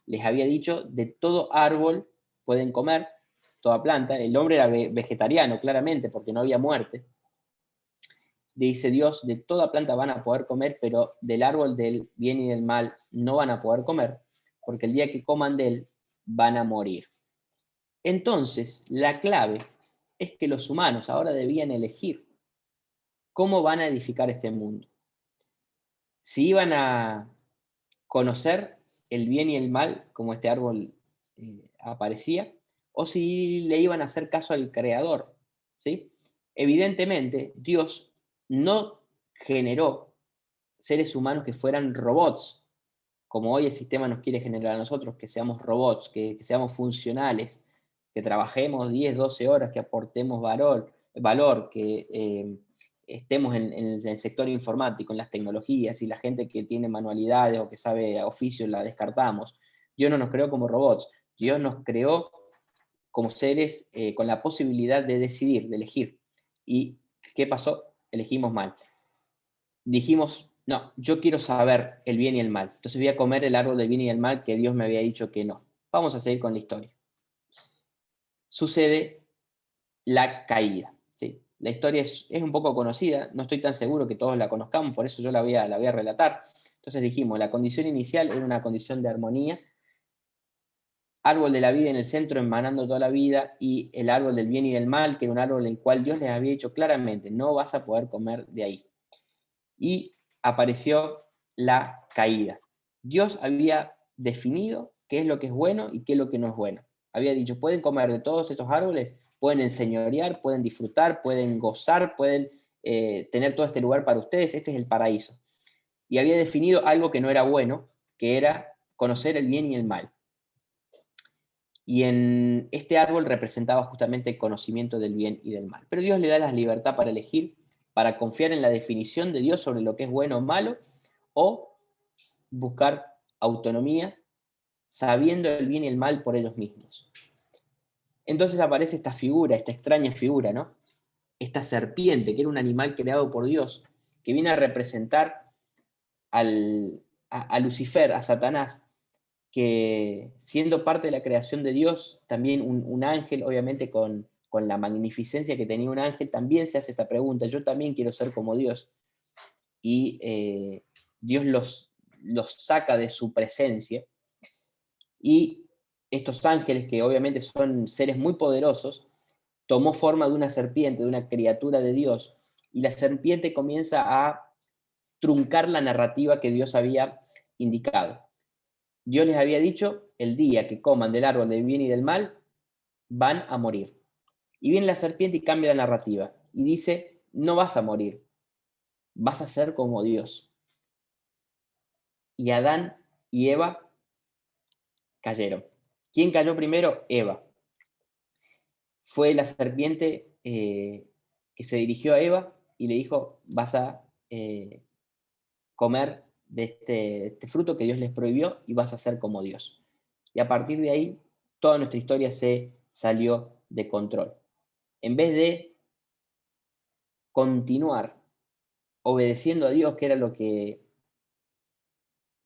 Les había dicho, de todo árbol pueden comer, toda planta. El hombre era vegetariano, claramente, porque no había muerte. Dice Dios, de toda planta van a poder comer, pero del árbol del bien y del mal no van a poder comer, porque el día que coman de él van a morir. Entonces, la clave es que los humanos ahora debían elegir cómo van a edificar este mundo. Si iban a conocer el bien y el mal, como este árbol aparecía, o si le iban a hacer caso al creador, ¿sí? Evidentemente, Dios no generó seres humanos que fueran robots, como hoy el sistema nos quiere generar a nosotros, que seamos robots, que seamos funcionales, que trabajemos 10, 12 horas, que aportemos valor, que estemos en el sector informático, en las tecnologías, y la gente que tiene manualidades o que sabe oficios la descartamos. Dios no nos creó como robots, Dios nos creó como seres con la posibilidad de decidir, de elegir. ¿Y qué pasó? Elegimos mal. Dijimos, no, yo quiero saber el bien y el mal, entonces voy a comer el árbol del bien y el mal que Dios me había dicho que no. Vamos a seguir con la historia. Sucede la caída. ¿Sí? La historia es un poco conocida, no estoy tan seguro que todos la conozcamos, por eso yo la voy a relatar. Entonces dijimos, la condición inicial era una condición de armonía, árbol de la vida en el centro emanando toda la vida, y el árbol del bien y del mal, que era un árbol en el cual Dios les había dicho claramente, no vas a poder comer de ahí. Y apareció la caída. Dios había definido qué es lo que es bueno y qué es lo que no es bueno. Había dicho, pueden comer de todos estos árboles, pueden enseñorear, pueden disfrutar, pueden gozar, pueden tener todo este lugar para ustedes, este es el paraíso. Y había definido algo que no era bueno, que era conocer el bien y el mal. Y en este árbol representaba justamente el conocimiento del bien y del mal. Pero Dios le da la libertad para elegir, para confiar en la definición de Dios sobre lo que es bueno o malo, o buscar autonomía sabiendo el bien y el mal por ellos mismos. Entonces aparece esta figura, esta extraña figura, ¿no? Esta serpiente, que era un animal creado por Dios, que viene a representar a Lucifer, a Satanás, que siendo parte de la creación de Dios, también un ángel, obviamente con la magnificencia que tenía un ángel, también se hace esta pregunta, yo también quiero ser como Dios. Y Dios los saca de su presencia, y estos ángeles, que obviamente son seres muy poderosos, tomó forma de una serpiente, de una criatura de Dios, y la serpiente comienza a truncar la narrativa que Dios había indicado. Dios les había dicho, el día que coman del árbol del bien y del mal, van a morir. Y viene la serpiente y cambia la narrativa, y dice, no vas a morir, vas a ser como Dios. Y Adán y Eva cayeron. ¿Quién cayó primero? Eva. Fue la serpiente que se dirigió a Eva y le dijo, vas a comer de este fruto que Dios les prohibió y vas a ser como Dios. Y a partir de ahí, toda nuestra historia se salió de control. En vez de continuar obedeciendo a Dios, que era lo que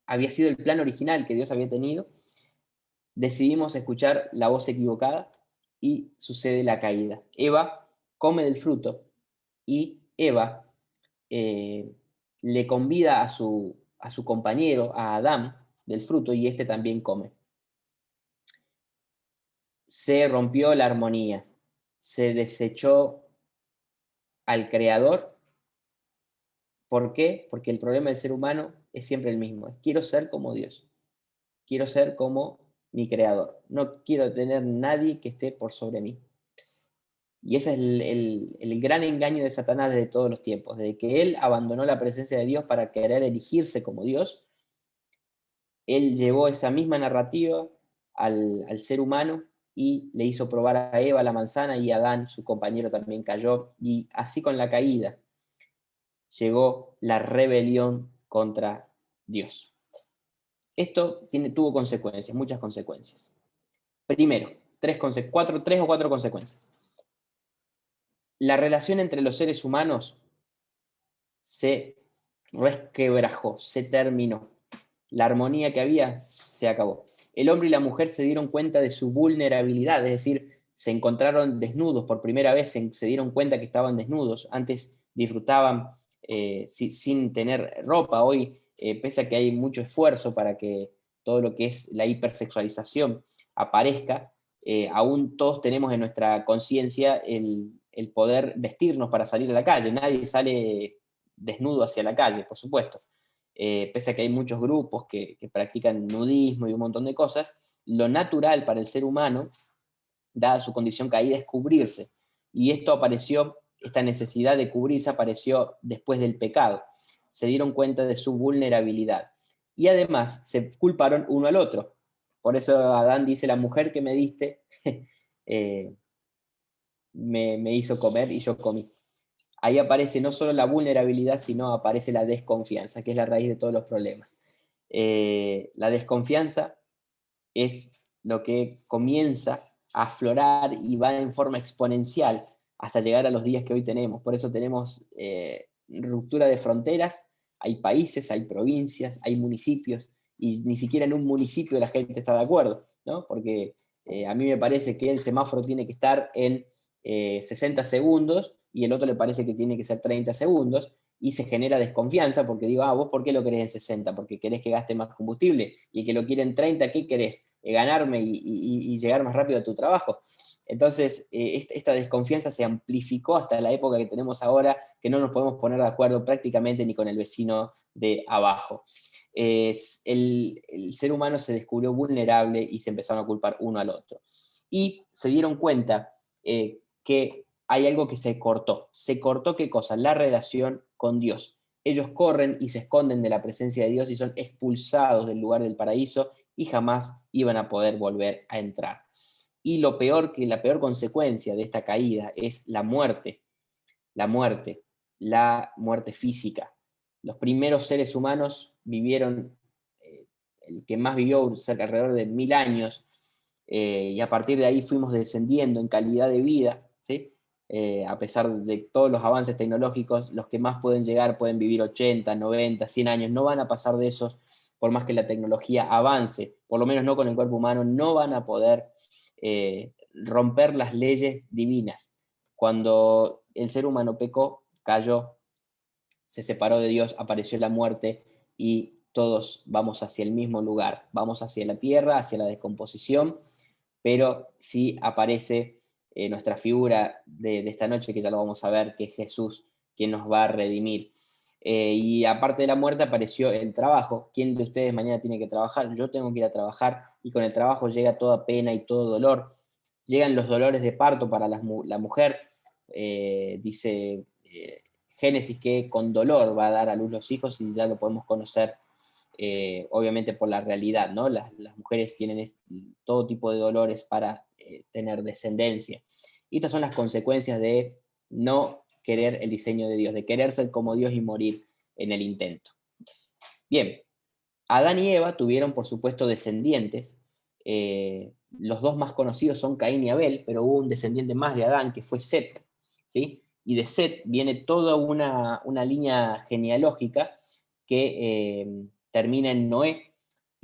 había sido el plan original que Dios había tenido, decidimos escuchar la voz equivocada y sucede la caída. Eva come del fruto y Eva le convida a su compañero, a Adán, del fruto, y este también come. Se rompió la armonía, se desechó al creador. ¿Por qué? Porque el problema del ser humano es siempre el mismo. Quiero ser como Dios. Quiero ser como mi creador. No quiero tener nadie que esté por sobre mí. Y ese es el gran engaño de Satanás desde todos los tiempos. Desde que él abandonó la presencia de Dios para querer erigirse como Dios, él llevó esa misma narrativa al ser humano y le hizo probar a Eva la manzana, y Adán, su compañero, también cayó. Y así, con la caída, llegó la rebelión contra Dios. Esto tuvo consecuencias, muchas consecuencias. Primero, tres o cuatro consecuencias. La relación entre los seres humanos se resquebrajó, se terminó. La armonía que había se acabó. El hombre y la mujer se dieron cuenta de su vulnerabilidad, es decir, se encontraron desnudos por primera vez, se dieron cuenta que estaban desnudos. Antes disfrutaban sin tener ropa. Hoy, pese a que hay mucho esfuerzo para que todo lo que es la hipersexualización aparezca, aún todos tenemos en nuestra conciencia el poder vestirnos para salir a la calle. Nadie sale desnudo hacia la calle, por supuesto. Pese a que hay muchos grupos que practican nudismo y un montón de cosas, lo natural para el ser humano, dada su condición caída, es cubrirse. Y esto apareció, esta necesidad de cubrirse apareció después del pecado. Se dieron cuenta de su vulnerabilidad. Y además se culparon uno al otro. Por eso Adán dice, la mujer que me diste me hizo comer y yo comí. Ahí aparece no solo la vulnerabilidad, sino aparece la desconfianza, que es la raíz de todos los problemas. La desconfianza es lo que comienza a aflorar y va en forma exponencial hasta llegar a los días que hoy tenemos. Por eso tenemos ruptura de fronteras, hay países, hay provincias, hay municipios, y ni siquiera en un municipio la gente está de acuerdo, ¿no? Porque a mí me parece que el semáforo tiene que estar en 60 segundos y el otro le parece que tiene que ser 30 segundos, y se genera desconfianza porque digo, vos ¿por qué lo querés en 60? Porque querés que gaste más combustible, y el que lo quiere en 30, ¿qué querés? Ganarme y llegar más rápido a tu trabajo. Entonces, esta desconfianza se amplificó hasta la época que tenemos ahora, que no nos podemos poner de acuerdo prácticamente ni con el vecino de abajo. El ser humano se descubrió vulnerable y se empezaron a culpar uno al otro. Y se dieron cuenta que hay algo que se cortó. ¿Se cortó qué cosa? La relación con Dios. Ellos corren y se esconden de la presencia de Dios y son expulsados del lugar del paraíso y jamás iban a poder volver a entrar. Y lo peor, que la peor consecuencia de esta caída es la muerte, la muerte, la muerte física. Los primeros seres humanos vivieron, el que más vivió, cerca alrededor de 1000 años, y a partir de ahí fuimos descendiendo en calidad de vida, ¿sí? A pesar de todos los avances tecnológicos, los que más pueden llegar pueden vivir 80, 90, 100 años, no van a pasar de esos, por más que la tecnología avance, por lo menos no con el cuerpo humano, no van a poder romper las leyes divinas. Cuando el ser humano pecó, cayó, se separó de Dios, apareció la muerte y todos vamos hacia el mismo lugar, vamos hacia la tierra, hacia la descomposición, pero sí aparece nuestra figura de esta noche, que ya lo vamos a ver, que es Jesús, quien nos va a redimir. Y aparte de la muerte apareció el trabajo. ¿Quién de ustedes mañana tiene que trabajar? Yo tengo que ir a trabajar, y con el trabajo llega toda pena y todo dolor. Llegan los dolores de parto para la mujer, dice Génesis que con dolor va a dar a luz los hijos, y ya lo podemos conocer obviamente por la realidad, ¿no? Las mujeres tienen todo tipo de dolores para tener descendencia. Y estas son las consecuencias de no querer el diseño de Dios, de querer ser como Dios y morir en el intento. Bien, Adán y Eva tuvieron, por supuesto, descendientes. Los dos más conocidos son Caín y Abel, pero hubo un descendiente más de Adán, que fue Set, ¿sí? Y de Set viene toda una línea genealógica que termina en Noé,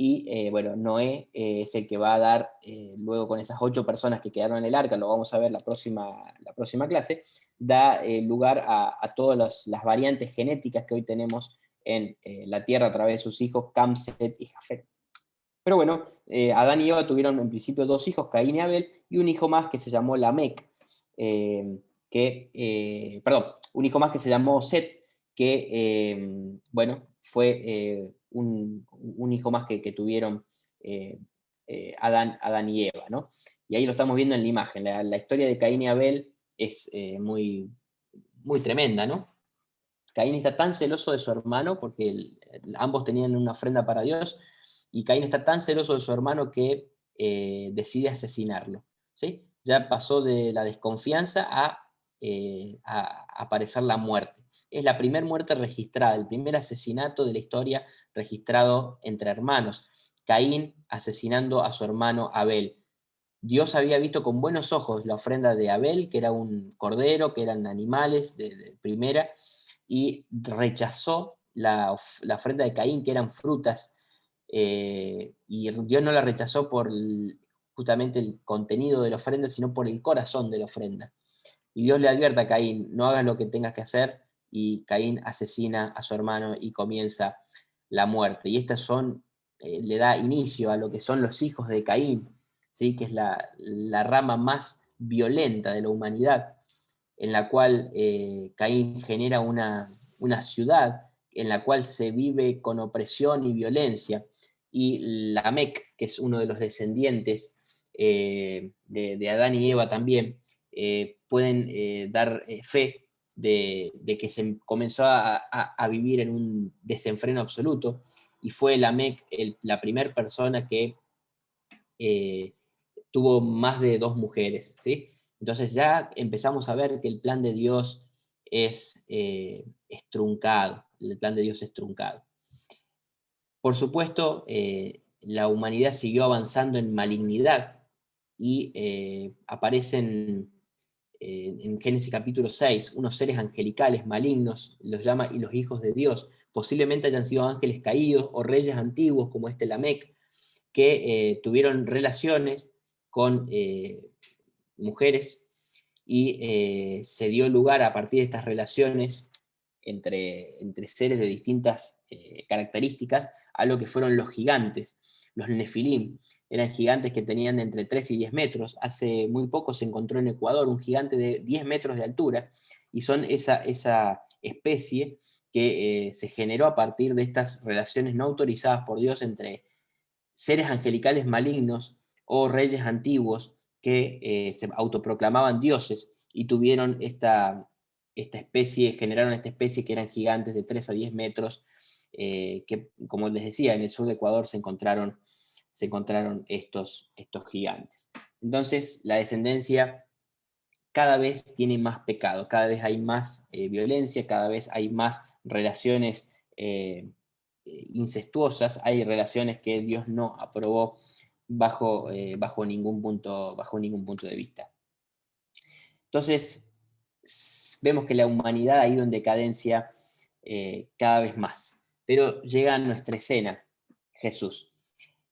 y bueno, Noé es el que va a dar, luego con esas 8 personas que quedaron en el arca, lo vamos a ver la próxima clase, da lugar a todas las variantes genéticas que hoy tenemos en la tierra a través de sus hijos Cam, Set y Jafet. Pero bueno, Adán y Eva tuvieron en principio 2 hijos, Caín y Abel, y un hijo más que se llamó Lamec, perdón, un hijo más que se llamó Set, que, bueno, fue un hijo más que tuvieron Adán y Eva, ¿no? Y ahí lo estamos viendo en la imagen. La historia de Caín y Abel es muy, muy tremenda, ¿no? Caín está tan celoso de su hermano, porque ambos tenían una ofrenda para Dios, y Caín está tan celoso de su hermano que decide asesinarlo, ¿sí? Ya pasó de la desconfianza a aparecer la muerte. Es la primera muerte registrada, el primer asesinato de la historia registrado entre hermanos. Caín asesinando a su hermano Abel. Dios había visto con buenos ojos la ofrenda de Abel, que era un cordero, que eran animales de primera, y rechazó la ofrenda de Caín, que eran frutas, y Dios no la rechazó por justamente el contenido de la ofrenda, sino por el corazón de la ofrenda. Y Dios le advierte a Caín: no hagas lo que tengas que hacer, y Caín asesina a su hermano y comienza la muerte. Y estas son, le da inicio a lo que son los hijos de Caín, ¿sí? Que es la rama más violenta de la humanidad, en la cual Caín genera una ciudad en la cual se vive con opresión y violencia, y Lamec, que es uno de los descendientes de Adán y Eva también, pueden dar fe de que se comenzó a vivir en un desenfreno absoluto, y fue Lamec la primera persona que eh, tuvo más de 2 mujeres, ¿sí? Entonces ya empezamos a ver que el plan de Dios es truncado, el plan de Dios es truncado. Por supuesto, la humanidad siguió avanzando en malignidad, y aparecen en Génesis capítulo 6 unos seres angelicales malignos, los llama y los hijos de Dios. Posiblemente hayan sido ángeles caídos o reyes antiguos como Lamec, que tuvieron relaciones con mujeres, y se dio lugar a partir de estas relaciones entre seres de distintas características a lo que fueron los gigantes. Los nefilim eran gigantes que tenían de entre 3 y 10 metros. Hace muy poco se encontró en Ecuador un gigante de 10 metros de altura, y son esa especie que se generó a partir de estas relaciones no autorizadas por Dios entre seres angelicales malignos o reyes antiguos que se autoproclamaban dioses, y tuvieron generaron esta especie que eran gigantes de 3 a 10 metros, que, como les decía, en el sur de Ecuador se encontraron estos gigantes. Entonces, la descendencia cada vez tiene más pecado, cada vez hay más violencia, cada vez hay más relaciones incestuosas, hay relaciones que Dios no aprobó bajo ningún punto de vista. Entonces, vemos que la humanidad ha ido en decadencia cada vez más. Pero llega a nuestra escena Jesús.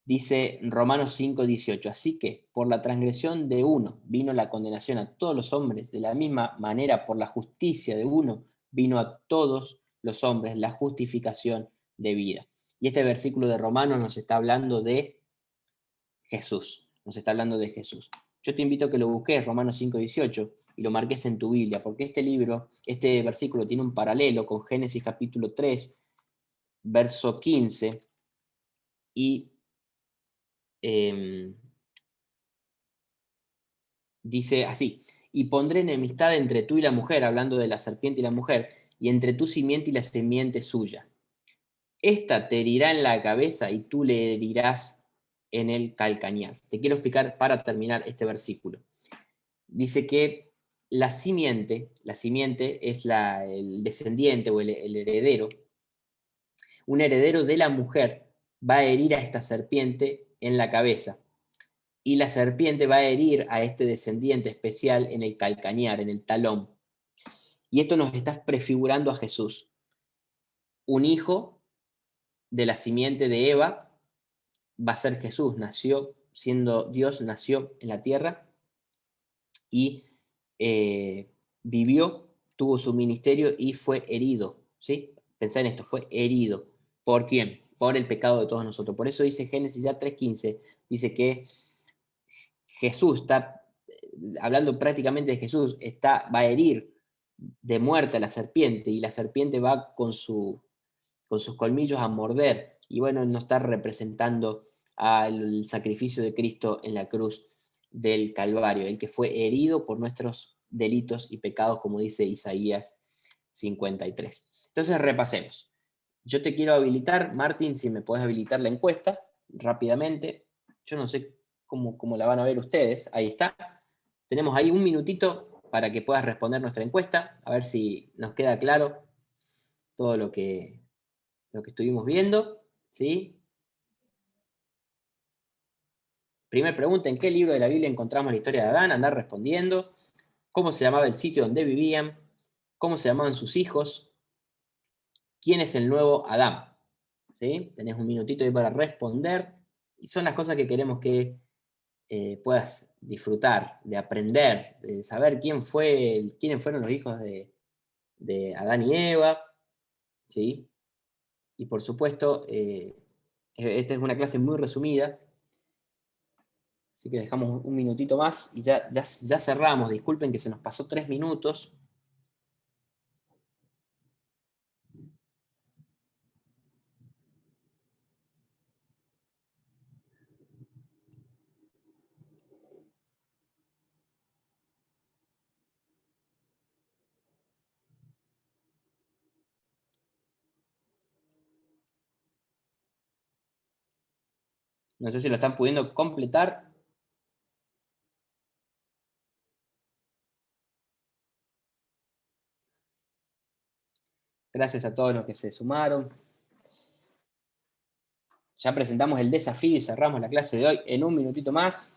Dice Romanos 5:18, así que por la transgresión de uno vino la condenación a todos los hombres, de la misma manera por la justicia de uno vino a todos los hombres la justificación de vida. Y este versículo de Romanos nos está hablando de Jesús, nos está hablando de Jesús. Yo te invito a que lo busques, Romanos 5:18, y lo marques en tu Biblia, porque este versículo tiene un paralelo con Génesis capítulo 3, verso 15, y dice así, y pondré enemistad entre tú y la mujer, hablando de la serpiente y la mujer, y entre tu simiente y la simiente suya. Esta te herirá en la cabeza y tú le herirás en el calcañar. Te quiero explicar para terminar este versículo. Dice que la simiente es el descendiente o el heredero. Un heredero de la mujer va a herir a esta serpiente en la cabeza. Y la serpiente va a herir a este descendiente especial en el calcañar, en el talón. Y esto nos está prefigurando a Jesús. Un hijo de la simiente de Eva va a ser Jesús. Nació, siendo Dios, nació en la tierra y vivió, tuvo su ministerio y fue herido. ¿Sí? Pensá en esto, fue herido. ¿Por quién? Por el pecado de todos nosotros. Por eso dice Génesis ya 3:15, dice que Jesús está, hablando prácticamente de Jesús, va a herir de muerte a la serpiente y la serpiente va con sus colmillos a morder. Y bueno, nos está representando al sacrificio de Cristo en la cruz del Calvario, el que fue herido por nuestros delitos y pecados, como dice Isaías 53. Entonces repasemos. Yo te quiero habilitar, Martín, si me puedes habilitar la encuesta rápidamente. Yo no sé cómo la van a ver ustedes. Ahí está. Tenemos ahí un minutito para que puedas responder nuestra encuesta, a ver si nos queda claro todo lo que estuvimos viendo. ¿Sí? Primera pregunta, ¿en qué libro de la Biblia encontramos la historia de Adán? Andar respondiendo. ¿Cómo se llamaba el sitio donde vivían? ¿Cómo se llamaban sus hijos? ¿Quién es el nuevo Adán? ¿Sí? Tenés un minutito ahí para responder. Y son las cosas que queremos que puedas disfrutar, de aprender, de saber quiénes fueron los hijos de Adán y Eva. ¿Sí? Y por supuesto, esta es una clase muy resumida. Así que dejamos un minutito más y ya cerramos. Disculpen que se nos pasó 3 minutos. No sé si lo están pudiendo completar. Gracias a todos los que se sumaron. Ya presentamos el desafío y cerramos la clase de hoy en un minutito más.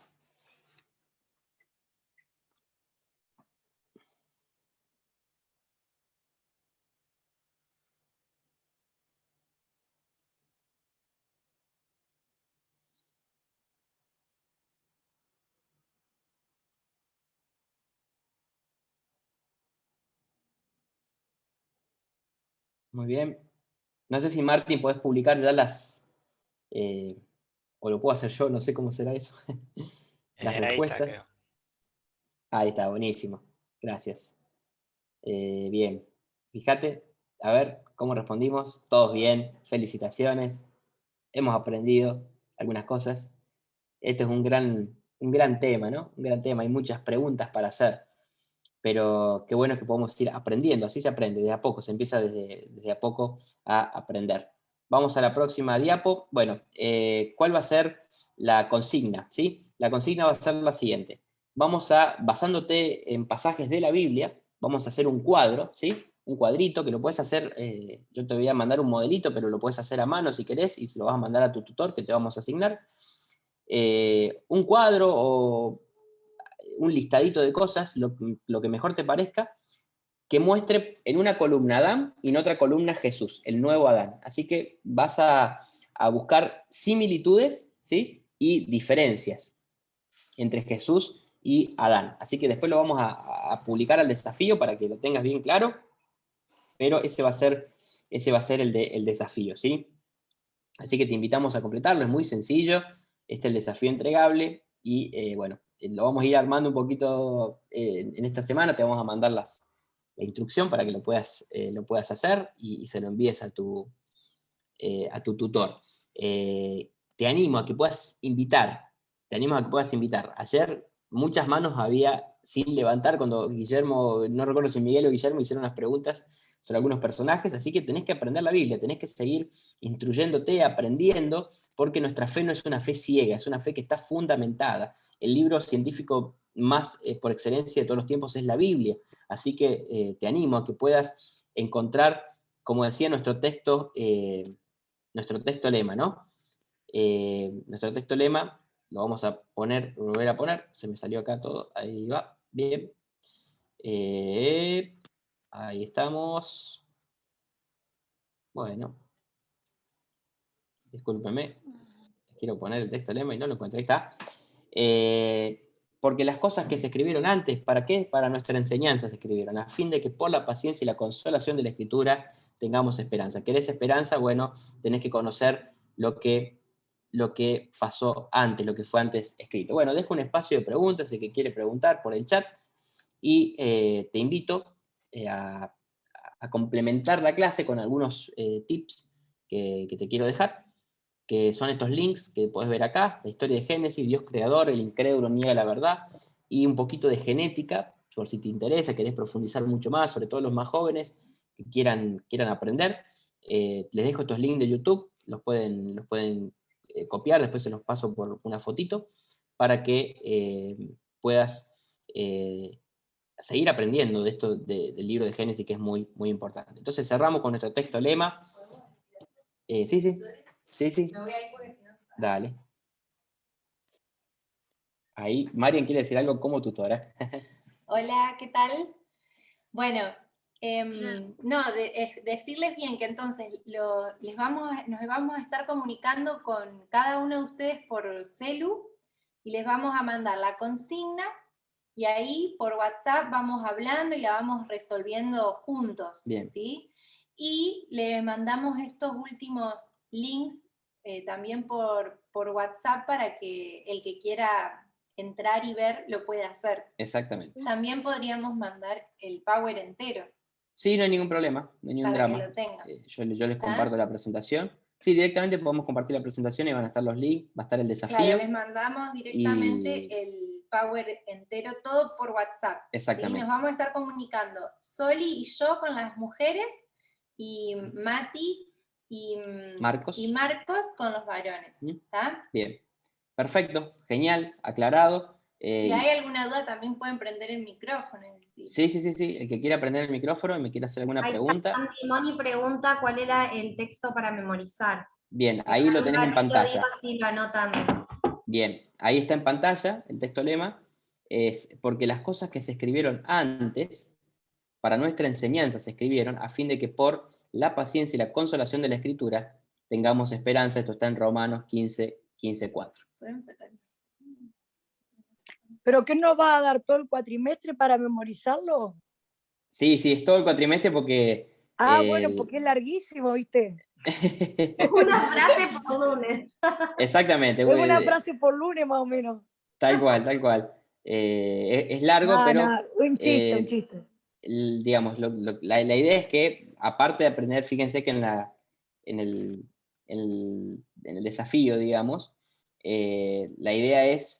Muy bien. No sé si Martín podés publicar ya o lo puedo hacer yo, no sé cómo será eso. Las Ahí está, creo. respuestas. Ahí está, buenísimo. Gracias. Bien. Fíjate, a ver cómo respondimos. Todos bien. Felicitaciones. Hemos aprendido algunas cosas. Este es un gran tema, ¿no? Un gran tema. Hay muchas preguntas para hacer. Pero qué bueno que podemos ir aprendiendo. Así se aprende, de a poco. Se empieza desde a poco a aprender. Vamos a la próxima diapo. Bueno, ¿cuál va a ser la consigna? ¿Sí? La consigna va a ser la siguiente. Basándote en pasajes de la Biblia, vamos a hacer un cuadro, ¿sí? Un cuadrito que lo puedes hacer, yo te voy a mandar un modelito, pero lo puedes hacer a mano si querés y se lo vas a mandar a tu tutor que te vamos a asignar. un cuadro o un listadito de cosas, lo que mejor te parezca, que muestre en una columna Adán y en otra columna Jesús, el nuevo Adán. Así que vas a buscar similitudes, ¿sí? Y diferencias entre Jesús y Adán. Así que después lo vamos a publicar al desafío para que lo tengas bien claro, pero ese va a ser el desafío, ¿sí? Así que te invitamos a completarlo, es muy sencillo, este es el desafío entregable, y bueno, lo vamos a ir armando un poquito en esta semana, te vamos a mandar la instrucción para que lo puedas hacer y se lo envíes a tu tutor. Te animo a que puedas invitar, Ayer muchas manos había sin levantar cuando Guillermo, no recuerdo si Miguel o Guillermo hicieron unas preguntas sobre algunos personajes, así que tenés que aprender la Biblia, tenés que seguir instruyéndote, aprendiendo, porque nuestra fe no es una fe ciega, es una fe que está fundamentada. El libro científico más por excelencia de todos los tiempos es la Biblia, así que te animo a que puedas encontrar, como decía nuestro texto lema, ¿no? Nuestro texto lema lo vamos a volver a poner, se me salió acá todo, ahí va, bien. Ahí estamos. Bueno, discúlpeme, quiero poner el texto lema y no lo encuentro, ahí está. Porque las cosas que se escribieron antes, ¿para qué? Para nuestra enseñanza se escribieron, a fin de que por la paciencia y la consolación de la Escritura tengamos esperanza. ¿Querés esperanza? Bueno, tenés que conocer lo que pasó antes, lo que fue antes escrito. Bueno, dejo un espacio de preguntas, el que quiere preguntar por el chat, y te invito a complementar la clase con algunos tips que te quiero dejar, que son estos links que podés ver acá: la historia de Génesis, Dios creador, el incrédulo niega la verdad, y un poquito de genética, por si te interesa, querés profundizar mucho más, sobre todo los más jóvenes que quieran aprender. Les dejo estos links de YouTube, los pueden copiar, después se los paso por una fotito, para que puedas seguir aprendiendo de esto del libro de Génesis, que es muy, muy importante. Entonces cerramos con nuestro texto lema. Sí. Me voy a ir porque si no... Dale. Ahí, Marian quiere decir algo como tutora. Hola, ¿qué tal? Bueno, decirles bien que entonces nos vamos a estar comunicando con cada uno de ustedes por celu y les vamos a mandar la consigna, y ahí por WhatsApp vamos hablando y la vamos resolviendo juntos. Bien. ¿Sí? Y les mandamos estos últimos links también por WhatsApp para que el que quiera entrar y ver lo pueda hacer. Exactamente. También podríamos mandar el Power entero. Sí, no hay ningún problema, no hay ningún drama. Que lo tengan. Yo les comparto la presentación. Sí, directamente podemos compartir la presentación y van a estar los links, va a estar el desafío. Claro, les mandamos directamente el Power entero, todo por WhatsApp. Exactamente. ¿Sí? Nos vamos a estar comunicando Soli y yo con las mujeres, y Mati y Marcos con los varones. ¿Está? Bien, perfecto, genial, aclarado. Si hay alguna duda también pueden prender el micrófono. Sí, el que quiera prender el micrófono y me quiera hacer alguna pregunta. Moni pregunta cuál era el texto para memorizar. Bien, ahí lo tenés en pantalla. Lo anotan. Bien, ahí está en pantalla el texto lema. Es porque las cosas que se escribieron antes, para nuestra enseñanza se escribieron, a fin de que por la paciencia y la consolación de la Escritura tengamos esperanza. Esto está en Romanos 15:4. ¿Podemos sacarlo? ¿Pero qué nos va a dar todo el cuatrimestre para memorizarlo? Sí, es todo el cuatrimestre porque... Bueno, porque es larguísimo, ¿viste? Una frase por lunes. Exactamente. Es una frase por lunes más o menos. Tal cual. Es largo, pero... un chiste. Digamos, la idea es que, aparte de aprender, fíjense que en el desafío, digamos, la idea es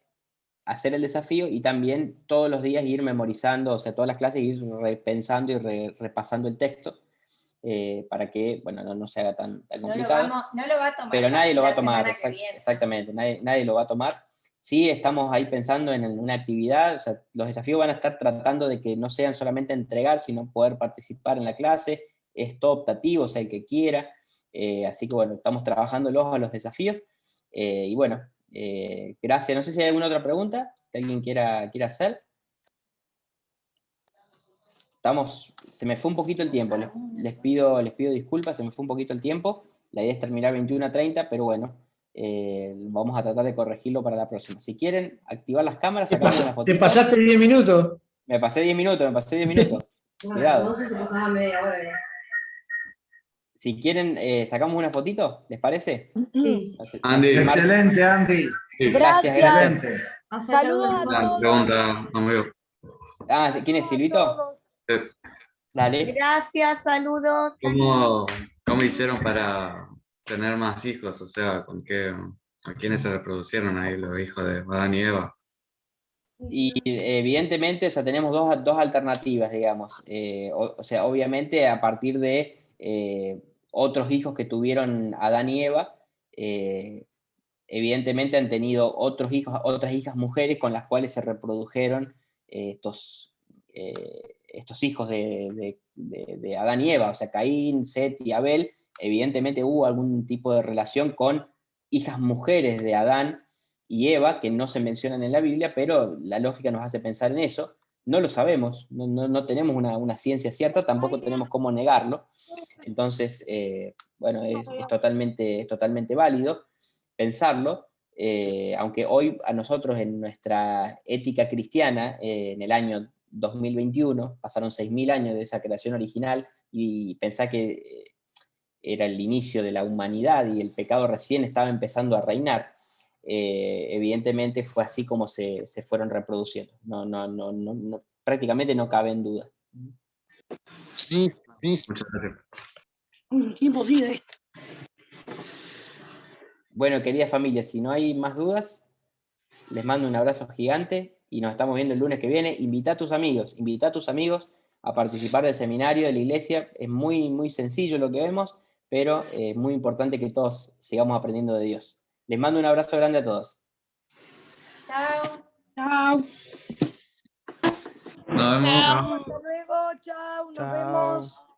hacer el desafío y también todos los días ir memorizando, o sea, todas las clases ir repensando y repasando el texto, para que, bueno, no se haga tan complicado. No lo va a tomar. Pero nadie lo va a tomar, exactamente, nadie lo va a tomar. Sí, estamos ahí pensando en una actividad, o sea, los desafíos van a estar tratando de que no sean solamente entregar, sino poder participar en la clase. Es todo optativo, o sea, el que quiera. Así que bueno, estamos trabajando a los desafíos. Y bueno, Gracias. No sé si hay alguna otra pregunta que alguien quiera hacer. Se me fue un poquito el tiempo, les pido disculpas, se me fue un poquito el tiempo. La idea es terminar 21:30, pero bueno, vamos a tratar de corregirlo para la próxima. Si quieren activar las cámaras, sacamos una fotito. Te pasaste 10 minutos. Me pasé 10 minutos. Cuidado. No sé si pasaba media hora. Si quieren, sacamos una fotito, ¿les parece? Sí. No sé, Andy. Excelente, Andy. Gracias. Excelente. Saludos a Una todos. pregunta, amigo. ¿Quién es, Silvito? Dale. Gracias, saludos. ¿Cómo hicieron para tener más hijos? O sea, ¿a quiénes se reproducieron ahí los hijos de Adán y Eva? Y evidentemente, o sea, tenemos dos alternativas, digamos. O sea, obviamente a partir de otros hijos que tuvieron Adán y Eva, evidentemente han tenido otros hijos, otras hijas mujeres con las cuales se reprodujeron estos hijos de Adán y Eva, o sea, Caín, Set y Abel. Evidentemente hubo algún tipo de relación con hijas mujeres de Adán y Eva, que no se mencionan en la Biblia, pero la lógica nos hace pensar en eso. No lo sabemos, no tenemos una ciencia cierta, tampoco tenemos cómo negarlo. Entonces, bueno, es totalmente válido pensarlo, aunque hoy a nosotros en nuestra ética cristiana, en el año 2021, pasaron 6.000 años de esa creación original, y pensá que era el inicio de la humanidad y el pecado recién estaba empezando a reinar. Evidentemente fue así como se fueron reproduciendo. Prácticamente no cabe en duda. Muchas gracias. Imposible esto. Bueno, querida familia, si no hay más dudas, les mando un abrazo gigante y nos estamos viendo el lunes que viene. Invita a tus amigos a participar del seminario de la iglesia. Es muy sencillo lo que vemos, pero es muy importante que todos sigamos aprendiendo de Dios. Les mando un abrazo grande a todos. Chao. Chao. Nos vemos. Hasta luego. Chao. Nos vemos.